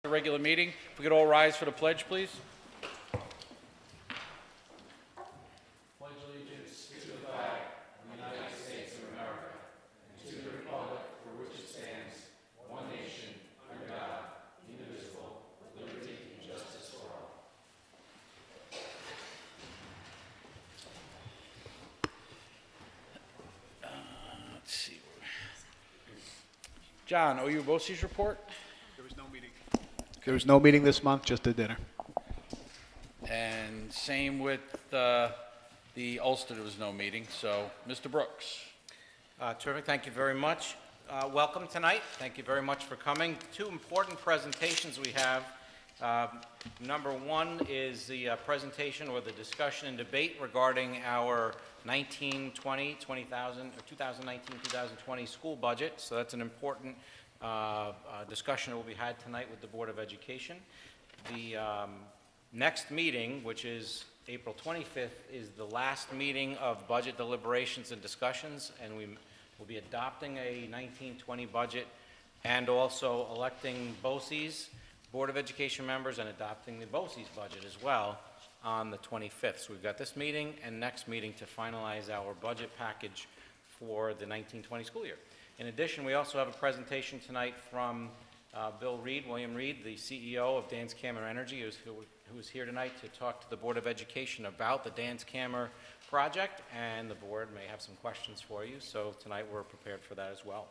the regular meeting. If we could all rise for the pledge, please. Pledge allegiance to the flag of the United States of America and to the republic for which it stands, one nation, under God, indivisible, with liberty and justice for all. Let's see. John, OU BOCES report? There was no meeting. There was no meeting this month, just a dinner. And same with the Ulster, there was no meeting. So, Mr. Brooks. Terrific. Thank you very much. Welcome tonight. Thank you very much for coming. Two important presentations we have. Number one is the presentation or the discussion and debate regarding our 2019-2020 school budget. So that's an important discussion that will be had tonight with the Board of Education. The next meeting, which is April 25th, is the last meeting of budget deliberations and discussions, and we will be adopting a 19-20 budget and also electing BOCES, Board of Education members, and adopting the BOCES budget as well on the 25th. So we've got this meeting and next meeting to finalize our budget package for the 19-20 school year. In addition, we also have a presentation tonight from William Reid, the CEO of Dan's Camera Energy, who is here tonight to talk to the Board of Education about the Dan's Camera project, and the board may have some questions for you. So tonight we're prepared for that as well.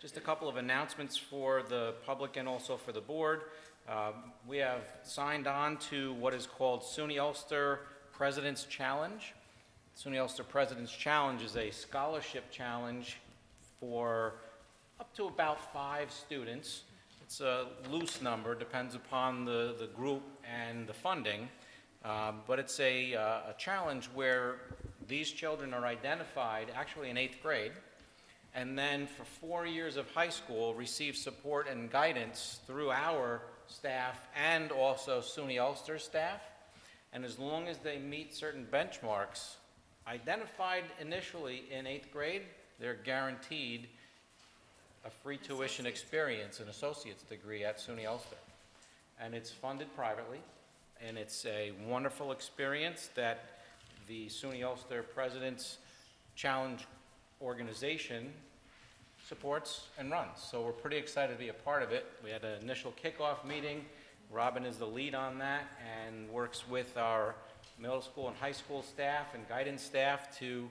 Just a couple of announcements for the public and also for the board. We have signed on to what is called SUNY Ulster President's Challenge. SUNY Ulster President's Challenge is a scholarship challenge for up to about 5 students. It's a loose number, depends upon the group and the funding, but it's a challenge where these children are identified actually in 8th grade, and then for 4 years of high school receive support and guidance through our staff and also SUNY Ulster staff. And as long as they meet certain benchmarks identified initially in 8th grade, they're guaranteed a free tuition experience, an associate's degree at SUNY Ulster. And it's funded privately, and it's a wonderful experience that the SUNY Ulster President's Challenge organization supports and runs. So we're pretty excited to be a part of it. We had an initial kickoff meeting. Robin is the lead on that and works with our middle school and high school staff and guidance staff to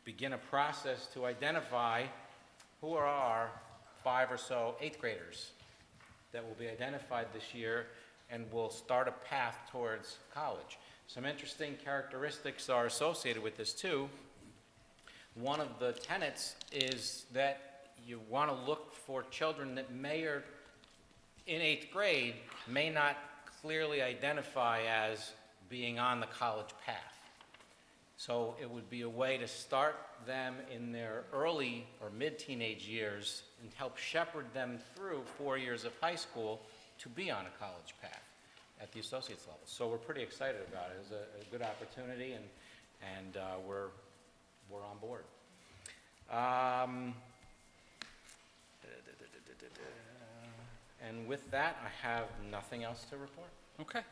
begin a process to identify who are our 5 or so 8th graders that will be identified this year and will start a path towards college. Some interesting characteristics are associated with this too. One of the tenets is that you want to look for children that may or in 8th grade may not clearly identify as being on the college path. So it would be a way to start them in their early or mid-teenage years and help shepherd them through 4 years of high school to be on a college path at the associate's level. So we're pretty excited about it. It's a good opportunity, and we're on board. And with that, I have nothing else to report. Okay.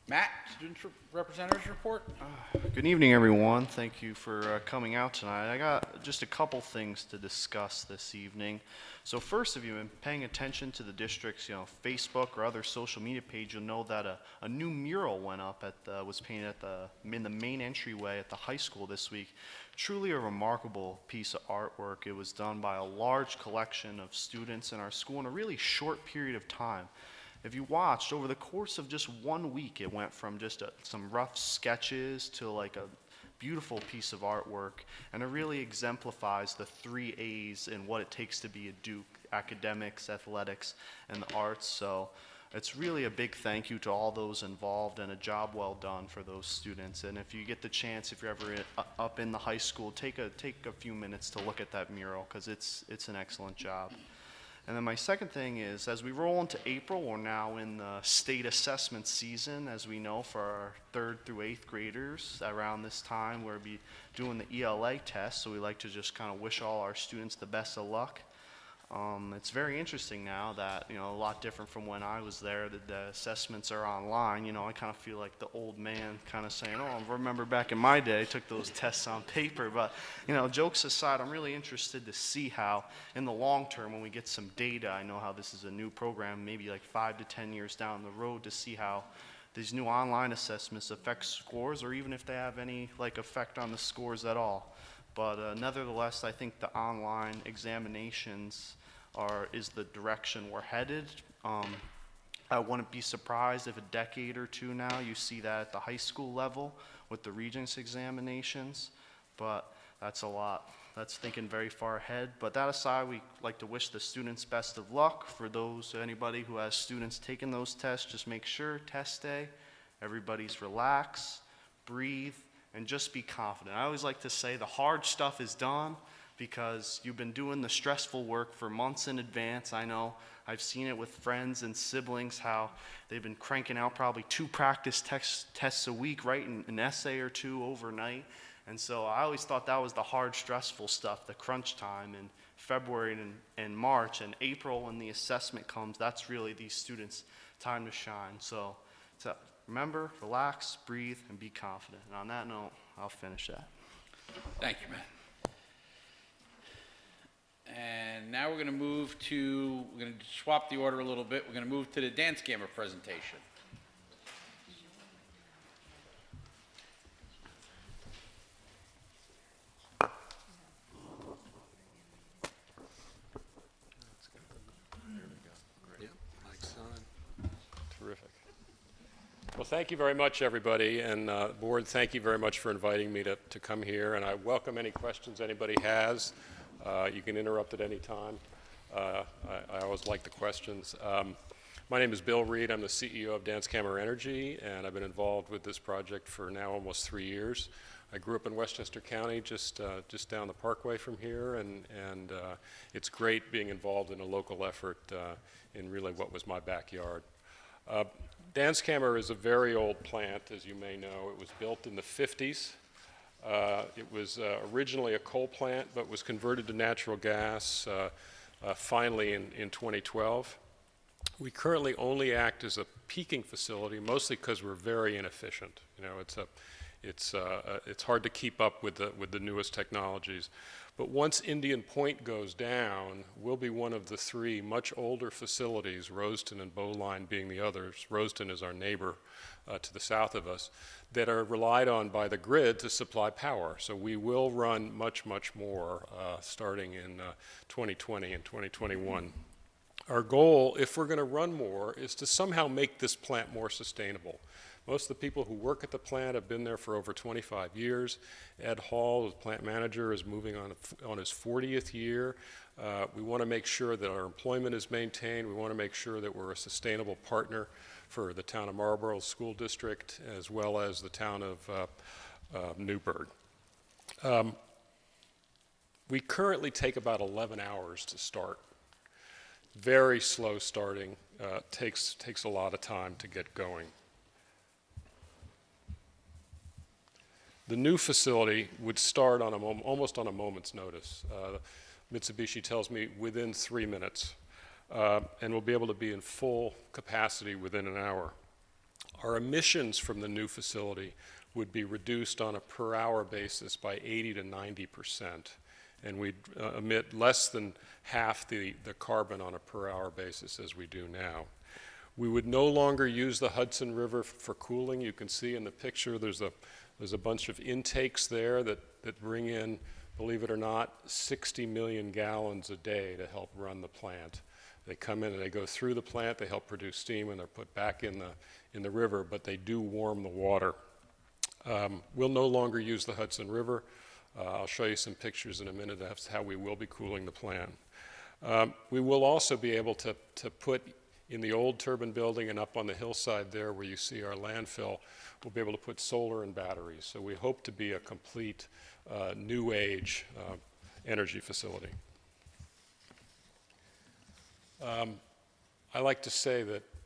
Matt, student representatives report. Good evening, everyone. Thank you for coming out tonight. I got just a couple things to discuss this evening. So first, if you've been paying attention to the district's Facebook or other social media page, you'll know that a new mural went up was painted in the main entryway at the high school this week. Truly a remarkable piece of artwork. It was done by a large collection of students in our school in a really short period of time. If you watched, over the course of just 1 week, it went from just some rough sketches to like a beautiful piece of artwork, and it really exemplifies the 3 A's in what it takes to be a Duke: academics, athletics, and the arts. So it's really a big thank you to all those involved, and a job well done for those students. And if you get the chance, if you're ever up in the high school, take a few minutes to look at that mural, because it's an excellent job. And then my second thing is, as we roll into April, we're now in the state assessment season, as we know, for our 3rd through 8th graders. Around this time, we'll be doing the ELA test, so we like to just kind of wish all our students the best of luck. It's very interesting now that, you know, a lot different from when I was there, that the assessments are online. You know, I kind of feel like the old man kind of saying, oh, I remember back in my day, I took those tests on paper. But, you know, jokes aside, I'm really interested to see how, in the long term, when we get some data, I know how this is a new program, maybe like 5 to 10 years down the road, to see how these new online assessments affect scores, or even if they have any, like, effect on the scores at all. But nevertheless, I think the online examinations is the direction we're headed. I wouldn't be surprised if a decade or two now you see that at the high school level with the Regents examinations, but that's a lot. That's thinking very far ahead. But that aside, we like to wish the students best of luck. For anybody who has students taking those tests, just make sure, test day, everybody's relax, breathe, and just be confident. I always like to say the hard stuff is done, because you've been doing the stressful work for months in advance. I know I've seen it with friends and siblings, how they've been cranking out probably 2 practice tests a week, writing an essay or 2 overnight. And so I always thought that was the hard, stressful stuff, the crunch time in February and March. And April, when the assessment comes, that's really these students' time to shine. So remember, relax, breathe, and be confident. And on that note, I'll finish that. Thank you, man. And now we're going to swap the order a little bit. We're going to move to the dance camera presentation. Terrific. Well, thank you very much, everybody, and board, thank you very much for inviting me to come here, and I welcome any questions anybody has. You can interrupt at any time. I always like the questions. My name is Bill Reid. I'm the CEO of Dance Camera Energy, and I've been involved with this project for now almost 3 years. I grew up in Westchester County, just down the Parkway from here, and it's great being involved in a local effort in really what was my backyard. Dance Camera is a very old plant, as you may know. It was built in the 50s. It was originally a coal plant, but was converted to natural gas finally in 2012. We currently only act as a peaking facility, mostly because we're very inefficient. You know, it's hard to keep up with the newest technologies. But once Indian Point goes down, we'll be one of the 3 much older facilities, Roseton and Bowline being the others. Roseton is our neighbor to the south of us, that are relied on by the grid to supply power. So we will run much, much more starting in 2020 and 2021. Our goal, if we're going to run more, is to somehow make this plant more sustainable. Most of the people who work at the plant have been there for over 25 years. Ed Hall, the plant manager, is moving on his 40th year. We want to make sure that our employment is maintained. We want to make sure that we're a sustainable partner for the town of Marlborough School District, as well as the town of Newburgh. We currently take about 11 hours to start. Very slow starting, takes a lot of time to get going. The new facility would start on almost on a moment's notice. Mitsubishi tells me within 3 minutes, and we'll be able to be in full capacity within an hour. Our emissions from the new facility would be reduced on a per hour basis by 80 to 90%, and we'd emit less than half the carbon on a per hour basis as we do now. We would no longer use the Hudson River for cooling. You can see in the picture there's a bunch of intakes there that bring in, believe it or not, 60 million gallons a day to help run the plant. They come in and they go through the plant, they help produce steam, and they're put back in the river, but they do warm the water. We'll no longer use the Hudson River. I'll show you some pictures in a minute of how we will be cooling the plant. We will also be able to put in the old turbine building and up on the hillside there where you see our landfill, we'll be able to put solar and batteries. So we hope to be a complete new age energy facility. I like to say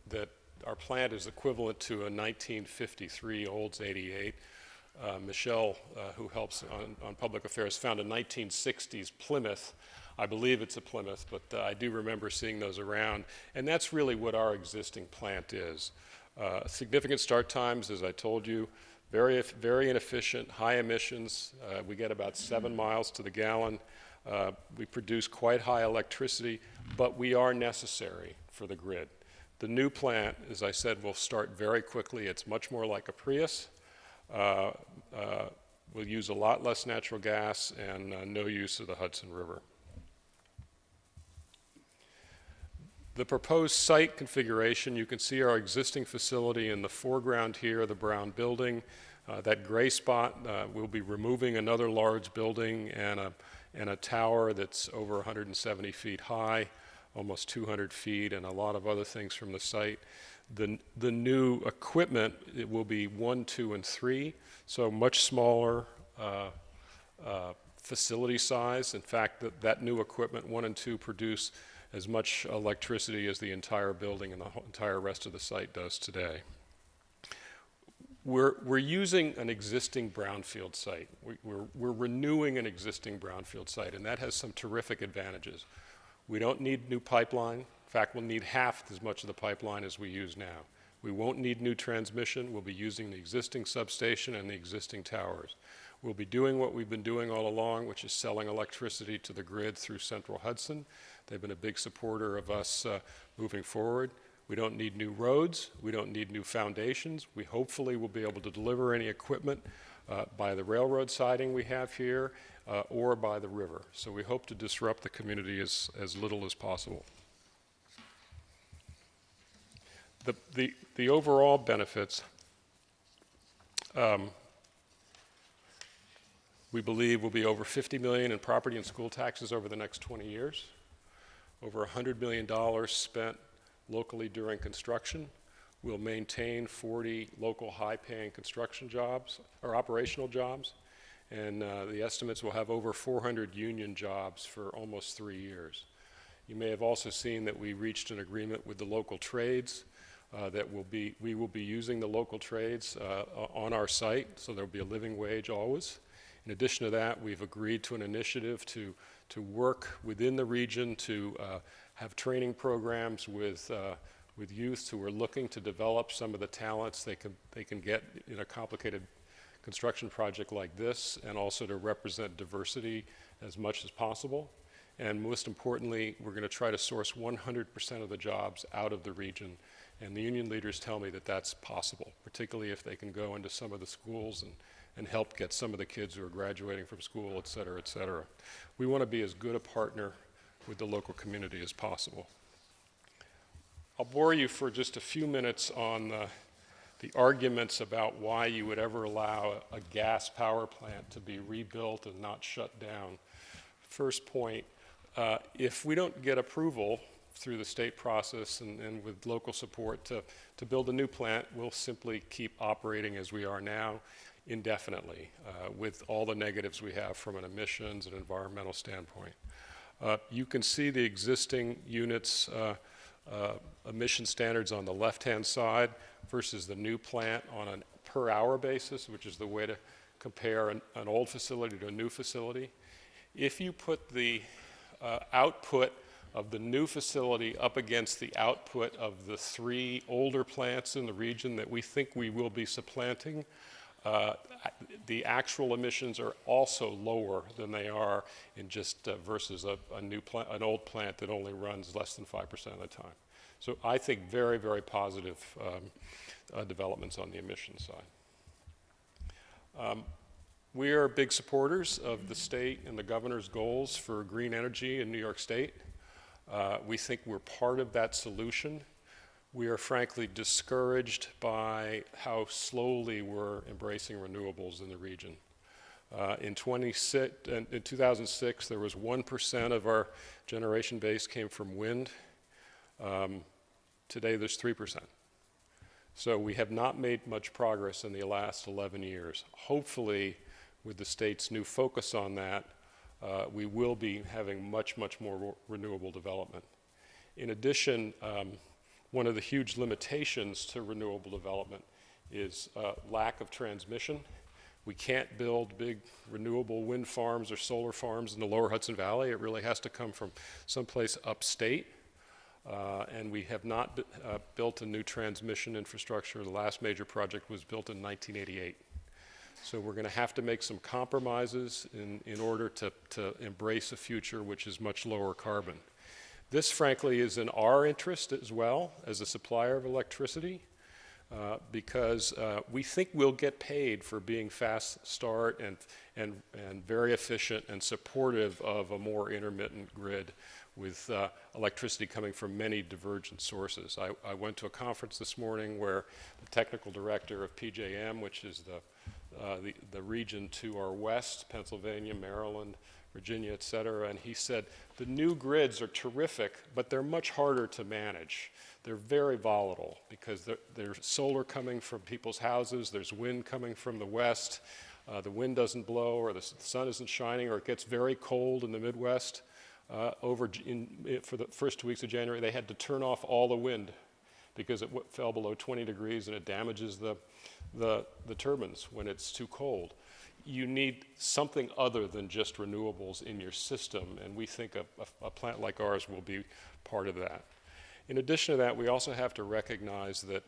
that our plant is equivalent to a 1953 Olds 88. Michelle, who helps on public affairs, found a 1960s Plymouth I believe it's a Plymouth, but I do remember seeing those around. And that's really what our existing plant is. Significant start times, as I told you, very inefficient, high emissions. We get about 7 miles to the gallon. We produce quite high electricity, but we are necessary for the grid. The new plant, as I said, will start very quickly. It's much more like a Prius. We'll use a lot less natural gas and no use of the Hudson River. The proposed site configuration, you can see our existing facility in the foreground here, the brown building. That gray spot, we'll be removing another large building and a tower that's over 170 feet high, almost 200 feet, and a lot of other things from the site. The new equipment, it will be 1, 2, and 3, so much smaller facility size. In fact, that new equipment, 1 and 2, produce as much electricity as the entire building and the entire rest of the site does today. We're using an existing brownfield site. We're renewing an existing brownfield site, and that has some terrific advantages. We don't need new pipeline. In fact, we'll need half as much of the pipeline as we use now. We won't need new transmission. We'll be using the existing substation and the existing towers. We'll be doing what we've been doing all along, which is selling electricity to the grid through Central Hudson. They've been a big supporter of us moving forward. We don't need new roads. We don't need new foundations. We hopefully will be able to deliver any equipment by the railroad siding we have here or by the river. So we hope to disrupt the community as little as possible. The overall benefits, we believe, will be over $50 million in property and school taxes over the next 20 years, over $100 million spent locally during construction. We'll maintain 40 local high-paying construction jobs, or operational jobs, and the estimates will have over 400 union jobs for almost 3 years. You may have also seen that we reached an agreement with the local trades that we will be using the local trades on our site, so there'll be a living wage always. In addition to that, we've agreed to an initiative to work within the region to have training programs with youth who are looking to develop some of the talents they can get in a complicated construction project like this, and also to represent diversity as much as possible. And most importantly, we're going to try to source 100% of the jobs out of the region. And the union leaders tell me that that's possible, particularly if they can go into some of the schools and help get some of the kids who are graduating from school, et cetera, et cetera. We want to be as good a partner with the local community as possible. I'll bore you for just a few minutes on the arguments about why you would ever allow a gas power plant to be rebuilt and not shut down. First point, if we don't get approval through the state process and with local support to build a new plant, we'll simply keep operating as we are now indefinitely with all the negatives we have from an emissions and environmental standpoint. You can see the existing units emission standards on the left-hand side versus the new plant on a per hour basis, which is the way to compare an old facility to a new facility. If you put the output of the new facility up against the output of the 3 older plants in the region that we think we will be supplanting, the actual emissions are also lower than they are in just versus an old plant that only runs less than 5% of the time. So I think very, very positive developments on the emissions side. We are big supporters of the state and the governor's goals for green energy in New York State. We think we're part of that solution. We are frankly discouraged by how slowly we're embracing renewables in the region. In 2006, there was 1% of our generation base came from wind. Today, there's 3%. So we have not made much progress in the last 11 years. Hopefully, with the state's new focus on that, we will be having much, much more renewable development. In addition, one of the huge limitations to renewable development is lack of transmission. We can't build big renewable wind farms or solar farms in the lower Hudson Valley. It really has to come from someplace upstate. And we have not built a new transmission infrastructure. The last major project was built in 1988. So we're going to have to make some compromises in order to embrace a future which is much lower carbon. This, frankly, is in our interest as well as a supplier of electricity, because we think we'll get paid for being fast start and very efficient and supportive of a more intermittent grid with electricity coming from many divergent sources. I went to a conference this morning where the technical director of PJM, which is the region to our west, Pennsylvania, Maryland, Virginia, et cetera, and he said the new grids are terrific, but they're much harder to manage. They're very volatile because there's solar coming from people's houses, there's wind coming from the west, the wind doesn't blow or the sun isn't shining, or it gets very cold in the Midwest. For the first 2 weeks of January, they had to turn off all the wind because it fell below 20 degrees and it damages the turbines when it's too cold. You need something other than just renewables in your system, and we think a plant like ours will be part of that. In addition to that, we also have to recognize that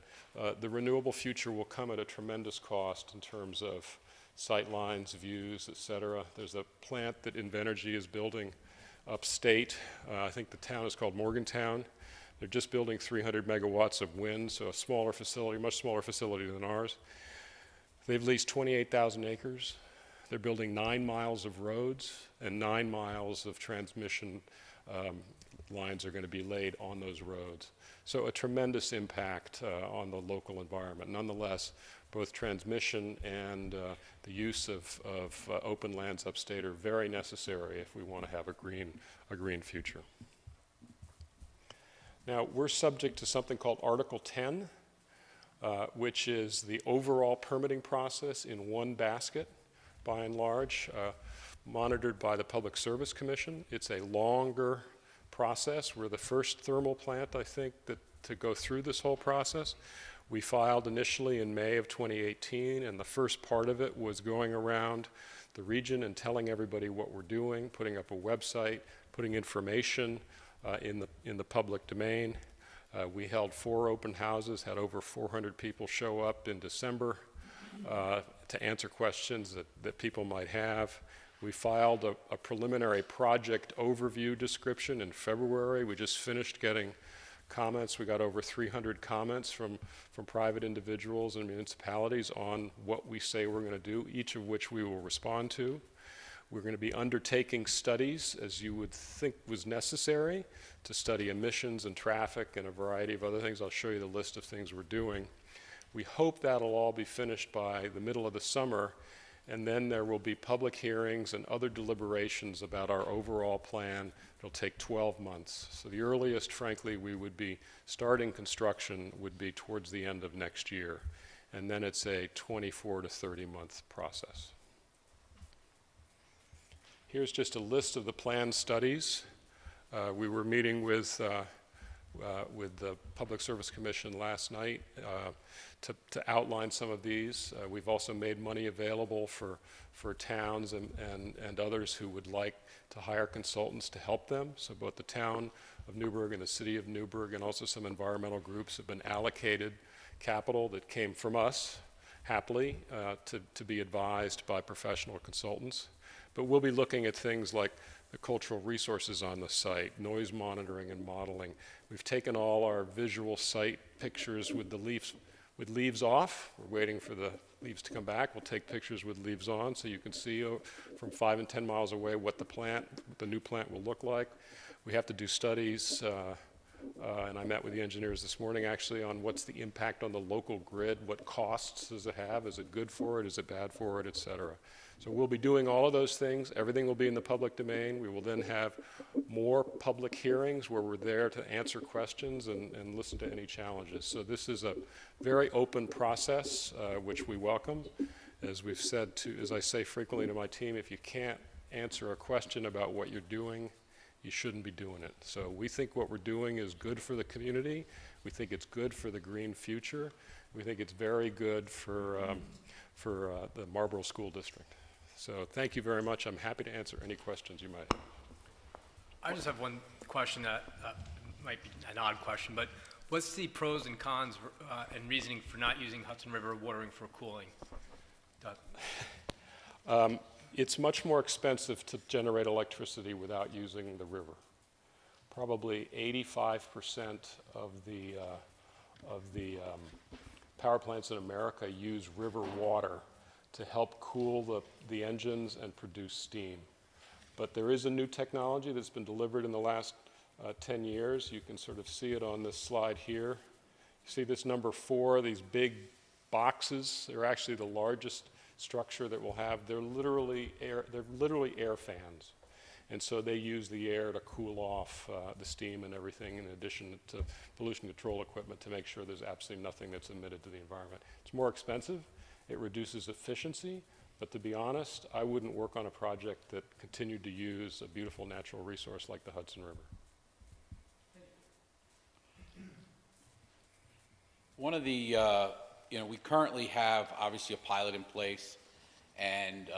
the renewable future will come at a tremendous cost in terms of sight lines, views, et cetera. There's a plant that Invenergy is building upstate. I think the town is called Morgantown. They're just building 300 megawatts of wind, so a smaller facility, much smaller facility than ours. They've leased 28,000 acres. They're building 9 miles of roads, and 9 miles of transmission lines are going to be laid on those roads. So a tremendous impact on the local environment. Nonetheless, both transmission and the use of open lands upstate are very necessary if we want to have a green future. Now, we're subject to something called Article 10, which is the overall permitting process in one basket, by and large, monitored by the Public Service Commission. It's a longer process. We're the first thermal plant, I think, to go through this whole process. We filed initially in May of 2018, and the first part of it was going around the region and telling everybody what we're doing, putting up a website, putting information in the public domain. We held 4 open houses, had over 400 people show up in December to answer questions that people might have. We filed a preliminary project overview description in February. We just finished getting comments. We got over 300 comments from private individuals and municipalities on what we say we're going to do, each of which we will respond to. We're going to be undertaking studies, as you would think was necessary, to study emissions and traffic and a variety of other things. I'll show you the list of things we're doing. We hope that'll all be finished by the middle of the summer, and then there will be public hearings and other deliberations about our overall plan. It'll take 12 months. So the earliest, frankly, we would be starting construction would be towards the end of next year, and then it's a 24 to 30-month process. Here's just a list of the planned studies. We were meeting with the Public Service Commission last night to outline some of these. We've also made money available for towns and others who would like to hire consultants to help them. So both the town of Newburgh and the city of Newburgh and also some environmental groups have been allocated capital that came from us, happily, to be advised by professional consultants. But we'll be looking at things like the cultural resources on the site, noise monitoring and modeling. We've taken all our visual site pictures with leaves off. We're waiting for the leaves to come back. We'll take pictures with leaves on so you can see from 5 and 10 miles away what the new plant will look like. We have to do studies, and I met with the engineers this morning actually on what's the impact on the local grid, what costs does it have, is it good for it, is it bad for it, et cetera. So we'll be doing all of those things. Everything will be in the public domain. We will then have more public hearings where we're there to answer questions and listen to any challenges. So this is a very open process, which we welcome. As we've said, as I say frequently to my team, if you can't answer a question about what you're doing, you shouldn't be doing it. So we think what we're doing is good for the community. We think it's good for the green future. We think it's very good for the Marlboro School District. So thank you very much. I'm happy to answer any questions you might have. I just have one question that might be an odd question, but what's the pros and cons and reasoning for not using Hudson River watering for cooling? It's much more expensive to generate electricity without using the river. Probably 85% of the power plants in America use river water to help cool the engines and produce steam. But there is a new technology that's been delivered in the last 10 years. You can sort of see it on this slide here. You see this number 4, these big boxes. They're actually the largest structure that we'll have. They're literally air fans. And so they use the air to cool off the steam and everything, in addition to pollution control equipment, to make sure there's absolutely nothing that's emitted to the environment. It's more expensive. It reduces efficiency. But to be honest, I wouldn't work on a project that continued to use a beautiful natural resource like the Hudson River. One of the, we currently have obviously a pilot in place, and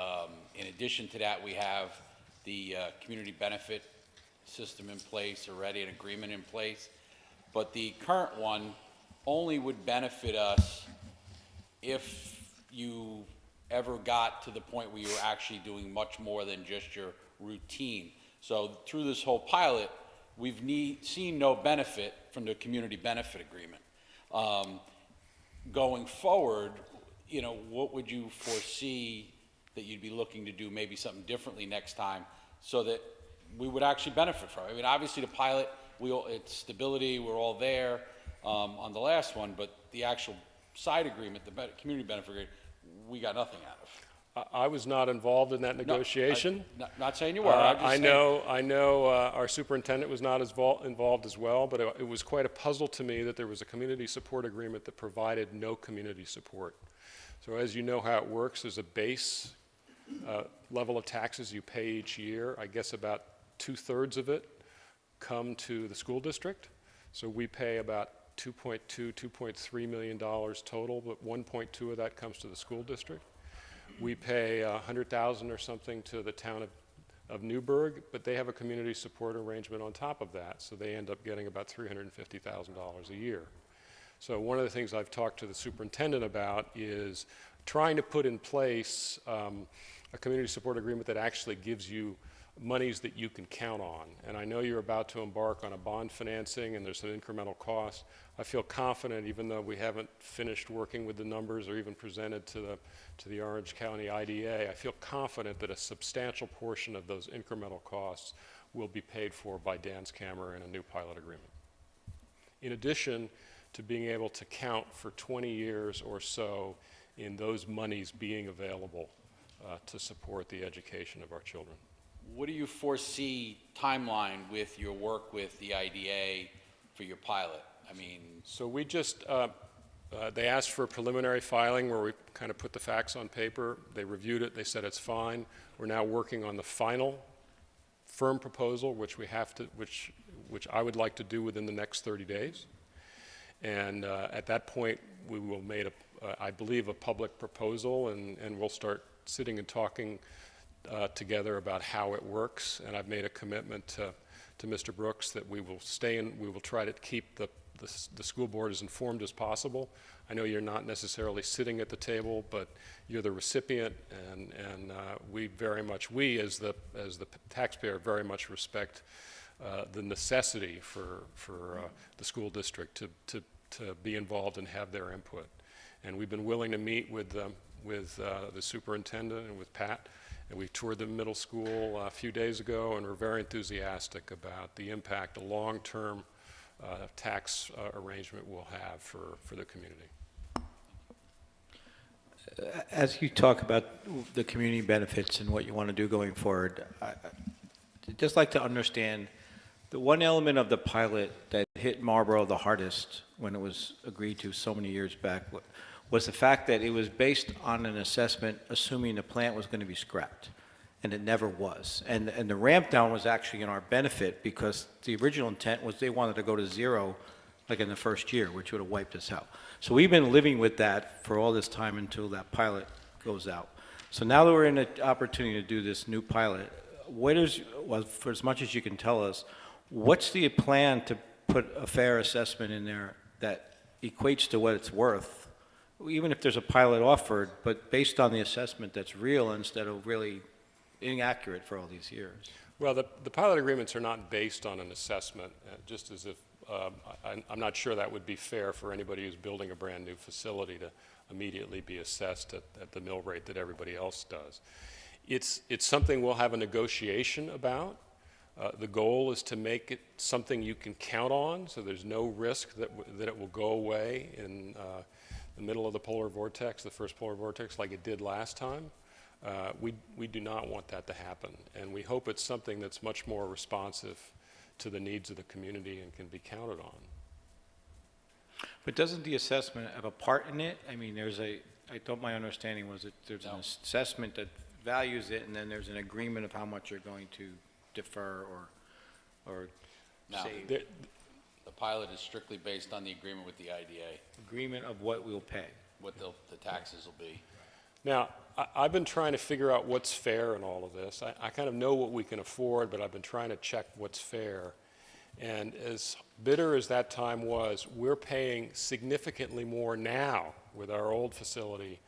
in addition to that, we have the community benefit system in place already, an agreement in place. But the current one only would benefit us if you ever got to the point where you were actually doing much more than just your routine. So through this whole pilot, we've seen no benefit from the community benefit agreement. Going forward, what would you foresee that you'd be looking to do maybe something differently next time so that we would actually benefit from it? I mean, obviously the pilot, it's stability, we're all there on the last one, but the actual side agreement, the community benefit agreement, we got nothing out of. I was not involved in that negotiation. No, not saying you were. I'm just saying. I know our superintendent was not as involved as well, but it was quite a puzzle to me that there was a community support agreement that provided no community support. So as you know how it works, there's a base level of taxes you pay each year. I guess about 2/3 of it come to the school district. So we pay about $2.3 million total, but 1.2 of that comes to the school district. We pay $100,000 or something to the town of Newburgh, but they have a community support arrangement on top of that, so they end up getting about $350,000 a year. So one of the things I've talked to the superintendent about is trying to put in place a community support agreement that actually gives you monies that you can count on. And I know you're about to embark on a bond financing and there's an incremental cost. I feel confident, even though we haven't finished working with the numbers or even presented to the Orange County IDA, I feel confident that a substantial portion of those incremental costs will be paid for by Dan's Camera in a new pilot agreement. In addition to being able to count for 20 years or so in those monies being available to support the education of our children. What do you foresee timeline with your work with the IDA for your pilot? I mean, so we just, they asked for a preliminary filing where we kind of put the facts on paper. They reviewed it. They said it's fine. We're now working on the final firm proposal, which I would like to do within the next 30 days. And at that point, we will make, I believe, a public proposal, and we'll start sitting and talking together about how it works. And I've made a commitment to Mr. Brooks that we will we will try to keep the school board as informed as possible. I know you're not necessarily sitting at the table, but you're the recipient, and we as the taxpayer very much respect the necessity for the school district to be involved and have their input. And we've been willing to meet with the superintendent and with Pat, and we toured the middle school a few days ago, and we're very enthusiastic about the impact a long-term tax arrangement will have for the community. As you talk about the community benefits and what you want to do going forward, I'd just like to understand the one element of the pilot that hit Marlboro the hardest when it was agreed to so many years back was the fact that it was based on an assessment assuming the plant was going to be scrapped. and it never was. And the ramp down was actually in our benefit because the original intent was they wanted to go to zero like in the first year, which would have wiped us out. So we've been living with that for all this time until that pilot goes out. So now that we're in an opportunity to do this new pilot, well, for as much as you can tell us, what's the plan to put a fair assessment in there that equates to what it's worth, even if there's a pilot offered, but based on the assessment that's real instead of really inaccurate for all these years? Well, the pilot agreements are not based on an assessment, just as if, I'm not sure that would be fair for anybody who's building a brand-new facility to immediately be assessed at the mill rate that everybody else does. It's something we'll have a negotiation about. The goal is to make it something you can count on, so there's no risk that it will go away in the middle of the polar vortex, the first polar vortex, like it did last time. We do not want that to happen, and we hope it's something that's much more responsive to the needs of the community and can be counted on. But doesn't the assessment have a part in it? I mean, I thought my understanding was that there's an assessment that values it, and then there's an agreement of how much you're going to defer or No, save. the pilot is strictly based on the agreement with the IDA, Agreement of what we'll pay. what the taxes will be. Now, I've been trying to figure out what's fair in all of this. I kind of know what we can afford, but I've been trying to check what's fair. And as bitter as that time was, we're paying significantly more now with our old facility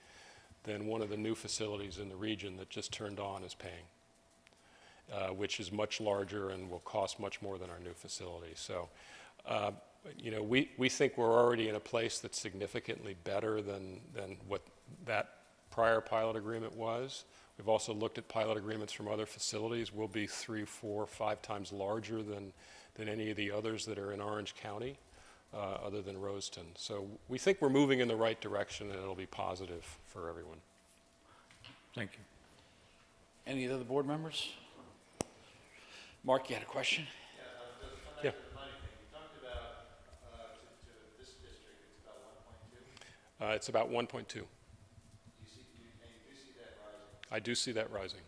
than one of the new facilities in the region that just turned on is paying, which is much larger and will cost much more than our new facility. So, you know, we think we're already in a place that's significantly better than what that prior pilot agreement was. We've also looked at pilot agreements from other facilities. We'll be 3, 4, 5 times larger than any of the others that are in Orange County, other than Roseton. So we think we're moving in the right direction, and it'll be positive for everyone. Thank you. Any other board members? Mark, you had a question? Yeah. It's about 1.2. I do see that rising.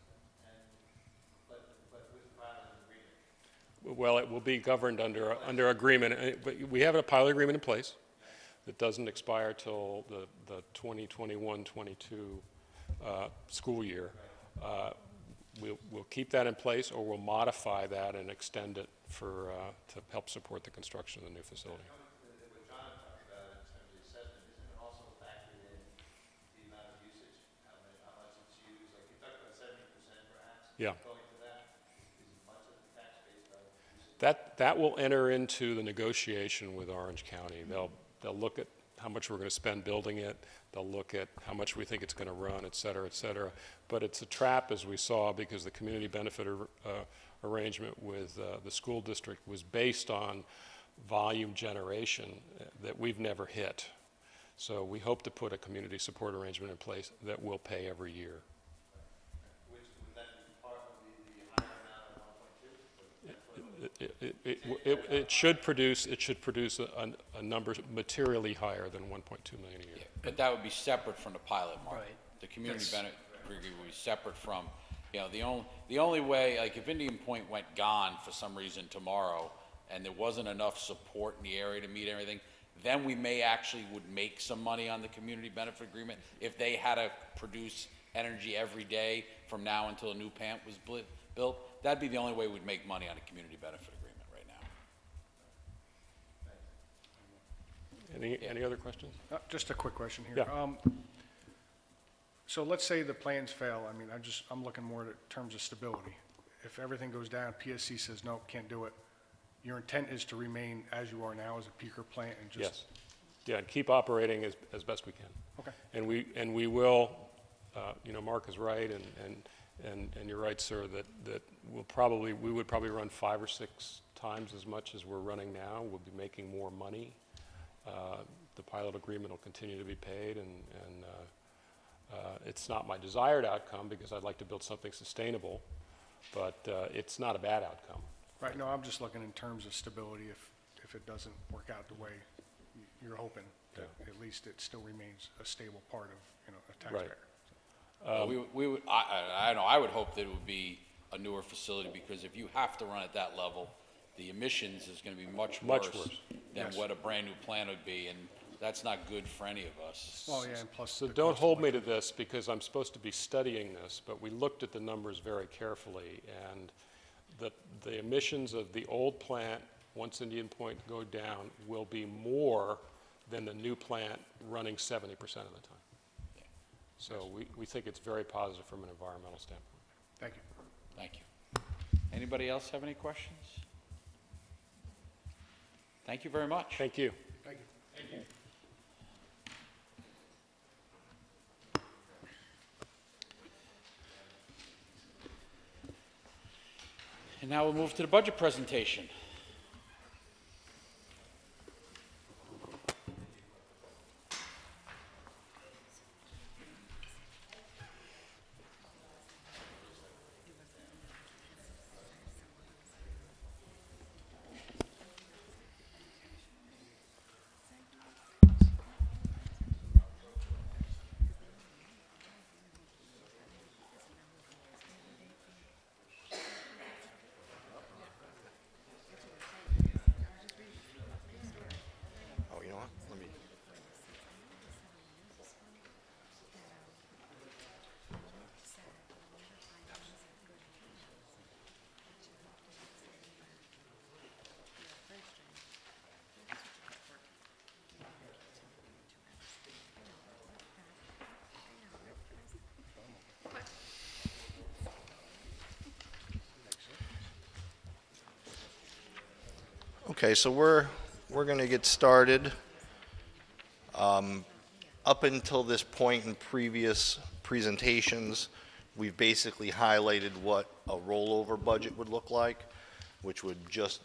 Well, it will be governed under agreement. But we have a pilot agreement in place that doesn't expire till the 2021-22 school year. We'll keep that in place, or we'll modify that and extend it to help support the construction of the new facility. Yeah. That will enter into the negotiation with Orange County. They'll look at how much we're going to spend building it. They'll look at how much we think it's going to run, et cetera, et cetera. But it's a trap, as we saw, because the community benefit arrangement with the school district was based on volume generation that we've never hit. So we hope to put a community support arrangement in place that will pay every year. It should produce a number materially higher than 1.2 million a year. Yeah, but that would be separate from the pilot market. Right. The community benefit agreement would be separate from, you know, the only way, like if Indian Point went gone for some reason tomorrow and there wasn't enough support in the area to meet everything, then we may actually would make some money on the community benefit agreement if they had to produce energy every day from now until a new plant was built. That'd be the only way we'd make money on a community benefit agreement right now. Any other questions? Just a quick question here. Yeah. So let's say the plans fail. I mean, I'm looking more at terms of stability. If everything goes down, PSC says, no, can't do it. Your intent is to remain as you are now as a peaker plant and just... Yes. Yeah, and keep operating as best we can. Okay. And we will, you know, Mark is right, and you're right, sir, that we would probably run 5 or 6 times as much as we're running now. We'll be making more money. The pilot agreement will continue to be paid, and it's not my desired outcome because I'd like to build something sustainable, but it's not a bad outcome. Right, no, I'm just looking in terms of stability. If it doesn't work out the way you're hoping, that at least it still remains a stable part of, you know, a taxpayer. We would, I know, I would hope that it would be a newer facility, because if you have to run at that level, the emissions is going to be much Much worse worse. than what a brand-new plant would be, and that's not good for any of us. Well, yeah, and plus. So the don't cost of hold me to this, because I'm supposed to be studying this, but we looked at the numbers very carefully, and the emissions of the old plant, once Indian Point go down, will be more than the new plant running 70% of the time. So we think it's very positive from an environmental standpoint. Thank you. Thank you. Anybody else have any questions? Thank you very much. Thank you. Thank you. And now we'll move to the budget presentation. Oh, you know what? Let me. Okay, so we're going to get started. Up until this point in previous presentations, we've basically highlighted what a rollover budget would look like, which would just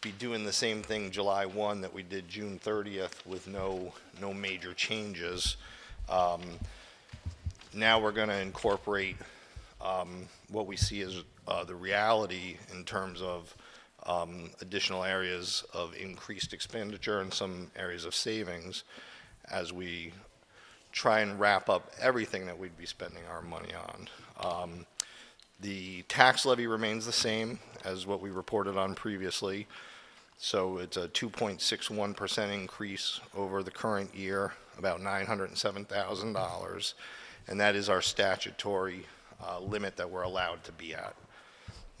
be doing the same thing July 1 that we did June 30th with no major changes. Now we're going to incorporate what we see as the reality in terms of additional areas of increased expenditure and some areas of savings as we try and wrap up everything that we'd be spending our money on. The tax levy remains the same as what we reported on previously. So it's a 2.61% increase over the current year, about $907,000. And that is our statutory limit that we're allowed to be at.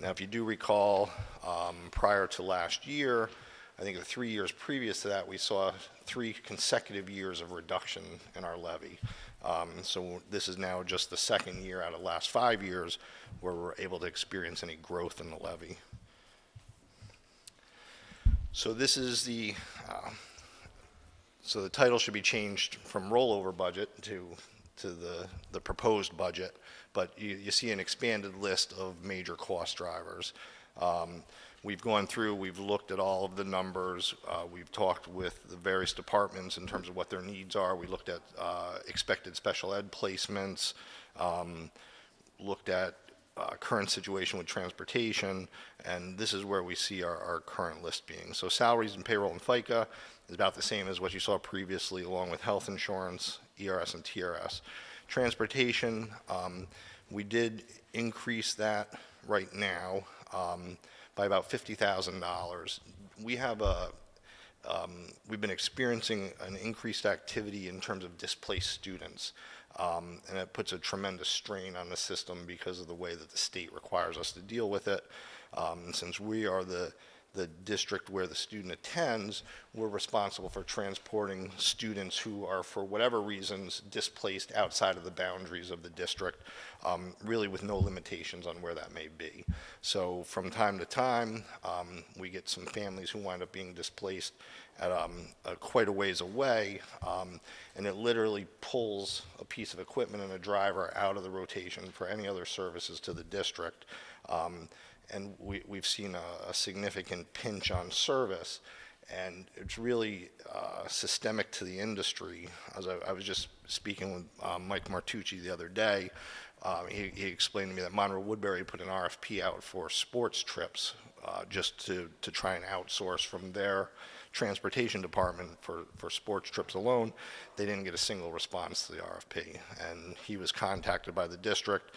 Now, if you do recall, prior to last year, I think the 3 years previous to that, we saw 3 consecutive years of reduction in our levy. So this is now just the second year out of the last 5 years where we're able to experience any growth in the levy. So this is the, so the title should be changed from rollover budget to the proposed budget, but you see an expanded list of major cost drivers. We've gone through, we've looked at all of the numbers, we've talked with the various departments in terms of what their needs are. We looked at expected special ed placements, looked at current situation with transportation, and this is where we see our current list being. So salaries and payroll and FICA is about the same as what you saw previously, along with health insurance, ERS and TRS. Transportation, we did increase that right now by about $50,000. We have we've been experiencing an increased activity in terms of displaced students. And it puts a tremendous strain on the system because of the way that the state requires us to deal with it. Since we are the district where the student attends, we're responsible for transporting students who are, for whatever reasons, displaced outside of the boundaries of the district, really with no limitations on where that may be. So from time to time, we get some families who wind up being displaced at quite a ways away, and it literally pulls a piece of equipment and a driver out of the rotation for any other services to the district. And we've seen a significant pinch on service, and it's really systemic to the industry. As I was just speaking with Mike Martucci the other day, he explained to me that Monroe Woodbury put an RFP out for sports trips just to try and outsource from their transportation department for sports trips alone. They didn't get a single response to the RFP. And he was contacted by the district.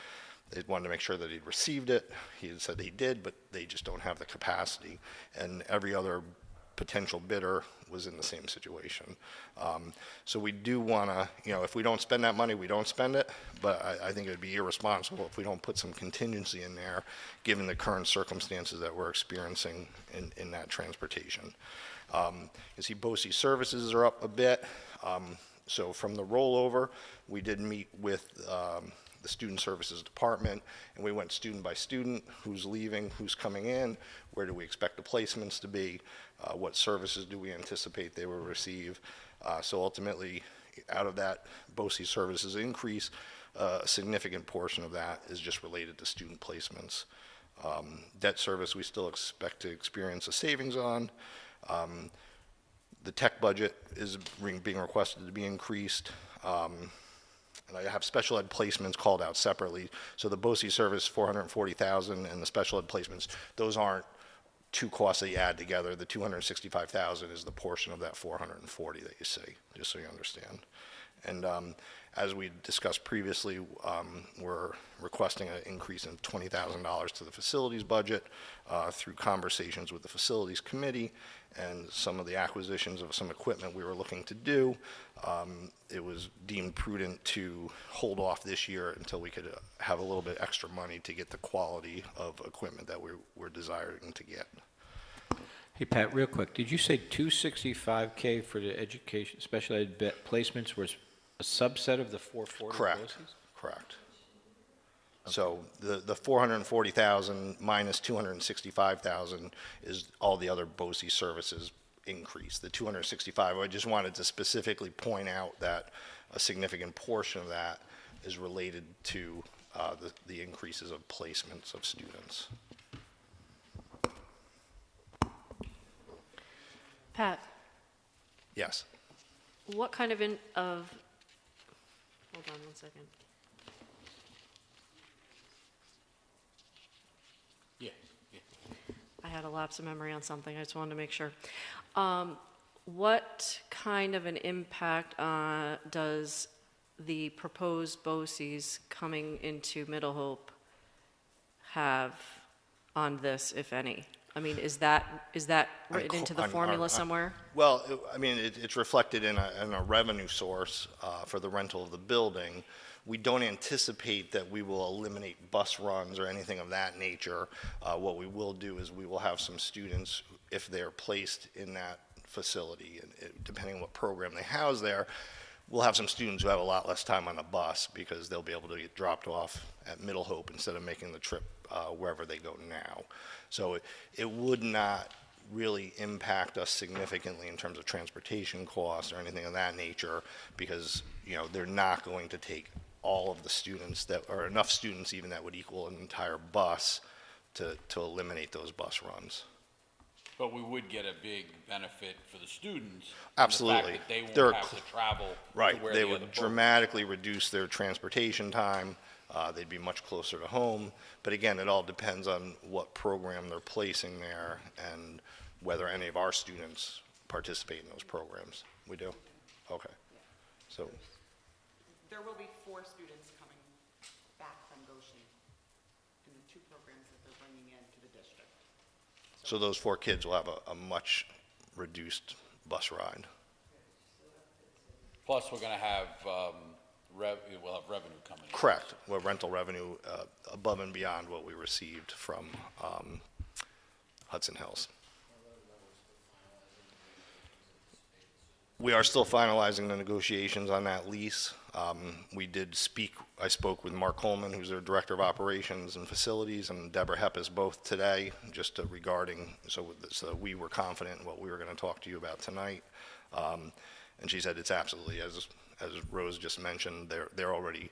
They wanted to make sure that he'd received it. He had said he did, but they just don't have the capacity. And every other potential bidder was in the same situation. So we do want to, if we don't spend that money, we don't spend it, but I think it would be irresponsible if we don't put some contingency in there, given the current circumstances that we're experiencing in that transportation. You see BOCE services are up a bit. So from the rollover, we did meet with the Student Services Department, and we went student by student, who's leaving, who's coming in, where do we expect the placements to be, what services do we anticipate they will receive. So ultimately, out of that BOCE services increase, a significant portion of that is just related to student placements. Debt service, we still expect to experience a savings on. The tech budget is being requested to be increased. And I have special ed placements called out separately. So the BOCE service, $440,000, and the special ed placements, those aren't two costs that you add together. The $265,000 is the portion of that $440 that you see, just so you understand. And as we discussed previously, we're requesting an increase in $20,000 to the facilities budget through conversations with the facilities committee and some of the acquisitions of some equipment we were looking to do. It was deemed prudent to hold off this year until we could have a little bit extra money to get the quality of equipment that we're desiring to get. Hey, Pat, real quick, did you say 265K for the education, special ed placements was a subset of the 440? Correct, correct. Okay. So the 440,000 minus 265,000 is all the other BOCE services increase. The 265, I just wanted to specifically point out that a significant portion of that is related to the increases of placements of students. Pat, Yes. what kind of hold on one second. Yeah. I had a lapse of memory on something. I just wanted to make sure. What kind of an impact does the proposed BOCES coming into Middle Hope have on this, if any? I mean, is that written into the formula somewhere? Well, I mean, it's reflected in a revenue source for the rental of the building. We don't anticipate that we will eliminate bus runs or anything of that nature. What we will do is we will have some students, if they're placed in that facility, and depending on what program they house there, we'll have some students who have a lot less time on the bus because they'll be able to get dropped off at Middle Hope instead of making the trip wherever they go now. So it would not really impact us significantly in terms of transportation costs or anything of that nature, because they're not going to take all of the students or enough students even that would equal an entire bus to eliminate those bus runs. But we would get a big benefit for the students. Absolutely. The fact that they won't have to travel right. to where They the would other dramatically reduce their transportation time. They'd be much closer to home. But again, it all depends on what program they're placing there and whether any of our students participate in those programs. We do? Okay. So there will be 4 students coming back from Goshen in the 2 programs that they're bringing into the district. So those 4 kids will have a much reduced bus ride. Plus, we're going to have we'll have revenue coming in. Correct. Well, rental revenue above and beyond what we received from Hudson Hills. We are still finalizing the negotiations on that lease. I spoke with Mark Coleman, who's their Director of Operations and Facilities, and Deborah Heppes both today, just regarding, so we were confident in what we were going to talk to you about tonight. And she said it's absolutely, as Rose just mentioned, they're already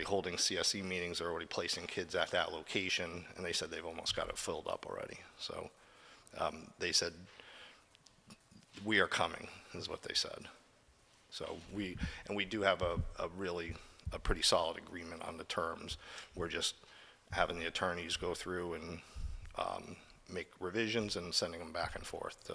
holding CSE meetings, they're already placing kids at that location, and they said they've almost got it filled up already. So they said, we are coming, is what they said. So we do have a pretty solid agreement on the terms. We're just having the attorneys go through and make revisions and sending them back and forth to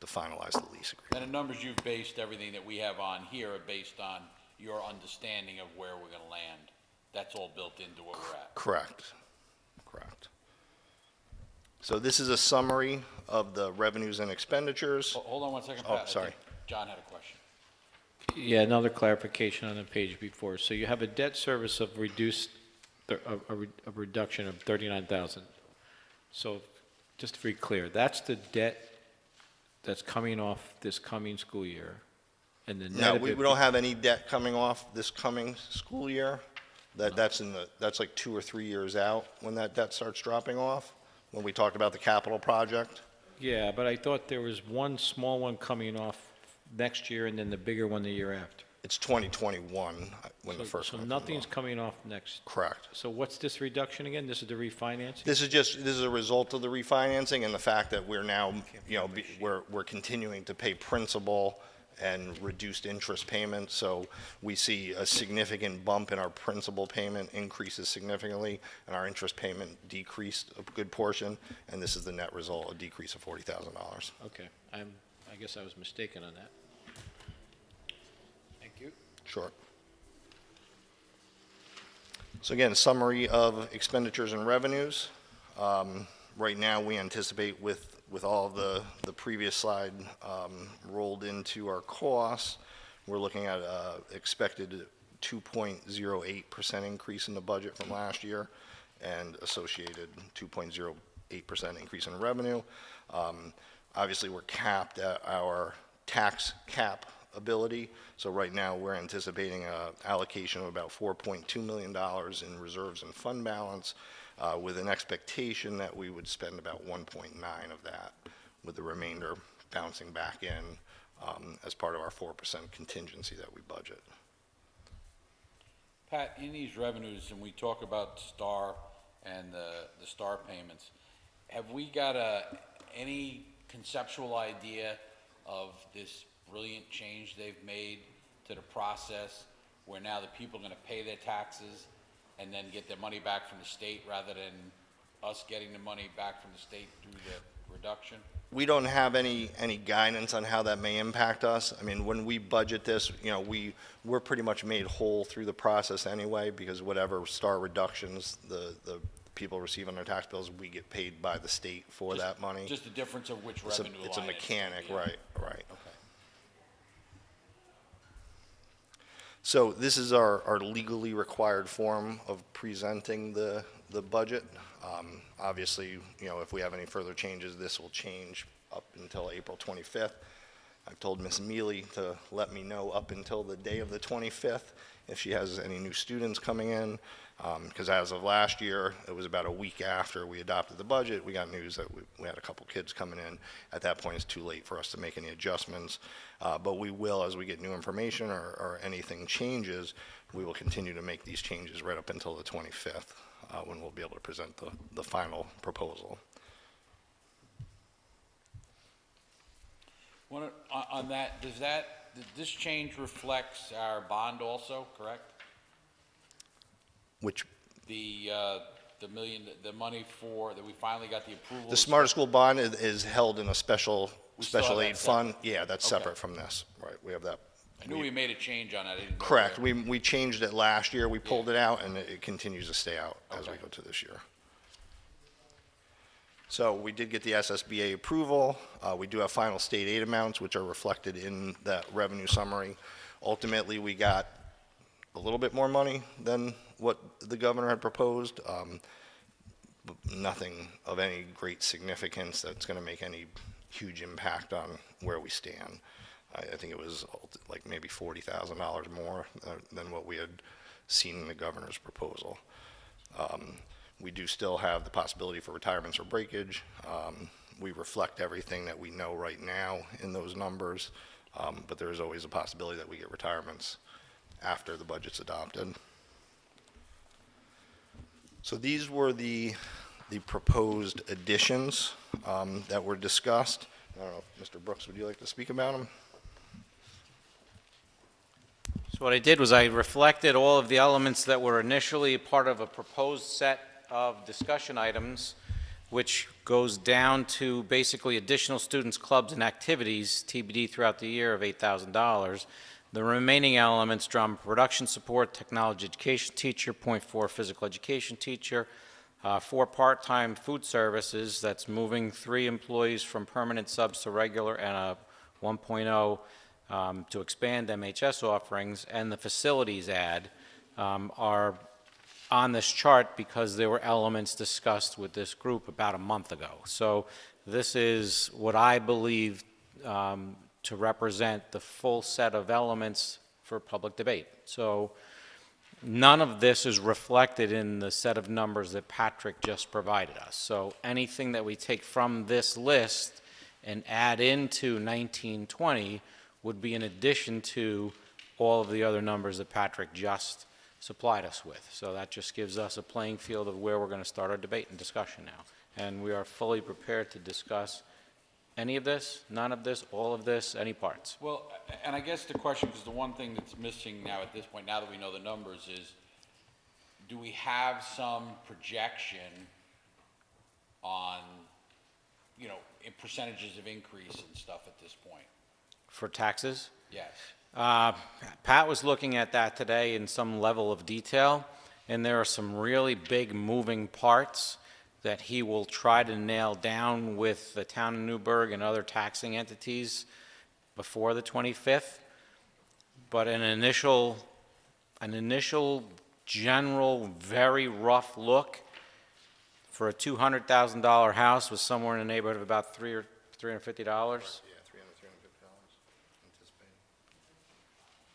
finalize the lease agreement. And the numbers you've based everything that we have on here are based on your understanding of where we're going to land. That's all built into where we're at. Correct. Correct. So this is a summary of the revenues and expenditures. Hold on one second, Oh, Pat. I sorry. think John had a question. Yeah, another clarification on the page before. So you have a debt service of a reduction of 39,000. So just to be clear, that's the debt that's coming off this coming school year, and the net No, of we it- don't have any debt coming off this coming school year. That's like 2 or 3 years out when that debt starts dropping off, when we talked about the capital project. Yeah, but I thought there was one small one coming off next year and then the bigger one the year after. It's 2021 when the first So one comes nothing's off. coming off next. Correct. So what's this reduction again? This is the refinancing? This is a result of the refinancing and the fact that we're now, we're continuing to pay principal and reduced interest payments. So we see a significant bump in our principal payment, increases significantly, and our interest payment decreased a good portion. And this is the net result, a decrease of $40,000. Okay, I guess I was mistaken on that. Thank you. Sure. So again, summary of expenditures and revenues. Right now, we anticipate with all of the previous slide rolled into our costs, we're looking at expected 2.08% increase in the budget from last year and associated 2.08% increase in revenue. Obviously, we're capped at our tax cap ability. So right now, we're anticipating an allocation of about $4.2 million in reserves and fund balance, with an expectation that we would spend about 1.9 of that, with the remainder bouncing back in as part of our 4% contingency that we budget. Pat, in these revenues, and we talk about STAR and the STAR payments, have we got any conceptual idea of this brilliant change they've made to the process where now the people are going to pay their taxes and then get their money back from the state rather than us getting the money back from the state through the reduction? We don't have any guidance on how that may impact us. I mean, when we budget this, we're pretty much made whole through the process anyway, because whatever STAR reductions the people receive on their tax bills, we get paid by the state for that money. Just the difference of which It's revenue line. a mechanic, right. Okay. So this is our legally required form of presenting the budget. Obviously, if we have any further changes, this will change up until April 25th. I've told Ms. Mealy to let me know up until the day of the 25th if she has any new students coming in, because as of last year, it was about a week after we adopted the budget, we got news that we had a couple kids coming in. At that point, it's too late for us to make any adjustments, but we will, as we get new information or anything changes, we will continue to make these changes right up until the 25th, when we'll be able to present the final proposal. On that, this change reflects our bond also, correct? Which The money that we finally got the approval. the Smarter School Bond is held in a special still have that aid fund. separate? Yeah, that's Okay. separate from this, right? We have that. I knew we made a change on it. I didn't know Correct. where. We changed it last year. We pulled it out, and it continues to stay out as we Okay. go to this year. So we did get the SSBA approval. We do have final state aid amounts, which are reflected in that revenue summary. Ultimately, we got a little bit more money than what the governor had proposed, but nothing of any great significance that's going to make any huge impact on where we stand. I think it was like maybe $40,000 more than what we had seen in the governor's proposal. We do still have the possibility for retirements or breakage. We reflect everything that we know right now in those numbers, but there is always a possibility that we get retirements after the budget's adopted. So these were the proposed additions that were discussed. I don't know, Mr. Brooks, would you like to speak about them? So what I did was I reflected all of the elements that were initially part of a proposed set of discussion items which goes down to basically additional students, clubs, and activities, TBD throughout the year, of $8,000. The remaining elements, drama production support, technology education teacher, .4 physical education teacher, 4 part-time food services, that's moving 3 employees from permanent subs to regular, and a 1.0 to expand MHS offerings, and the facilities ad are on this chart because there were elements discussed with this group about a month ago. So this is what I believe to represent the full set of elements for public debate. So none of this is reflected in the set of numbers that Patrick just provided us. So anything that we take from this list and add into 1920 would be in addition to all of the other numbers that Patrick just supplied us with. So that just gives us a playing field of where we're going to start our debate and discussion now. And we are fully prepared to discuss any of this, none of this, all of this, any parts. Well, and I guess the question, because the one thing that's missing now at this point, now that we know the numbers, is do we have some projection on, you know, in percentages of increase and stuff at this point? For taxes? Yes. Pat was looking at that today in some level of detail, and there are some really big moving parts that he will try to nail down with the town of Newburgh and other taxing entities before the 25th. But an initial general, very rough look for a $200,000 house was somewhere in the neighborhood of about $300 or $350. Yeah, $350 anticipated.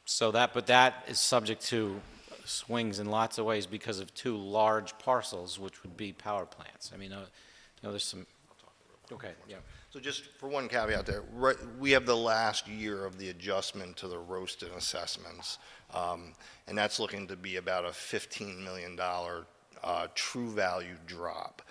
So that, but that is subject to swings in lots of ways because of 2 large parcels, which would be power plants. I mean, you know, there's some. Okay, yeah. So just for one caveat there, we have the last year of the adjustment to the roasted assessments, and that's looking to be about a $15 million true value drop.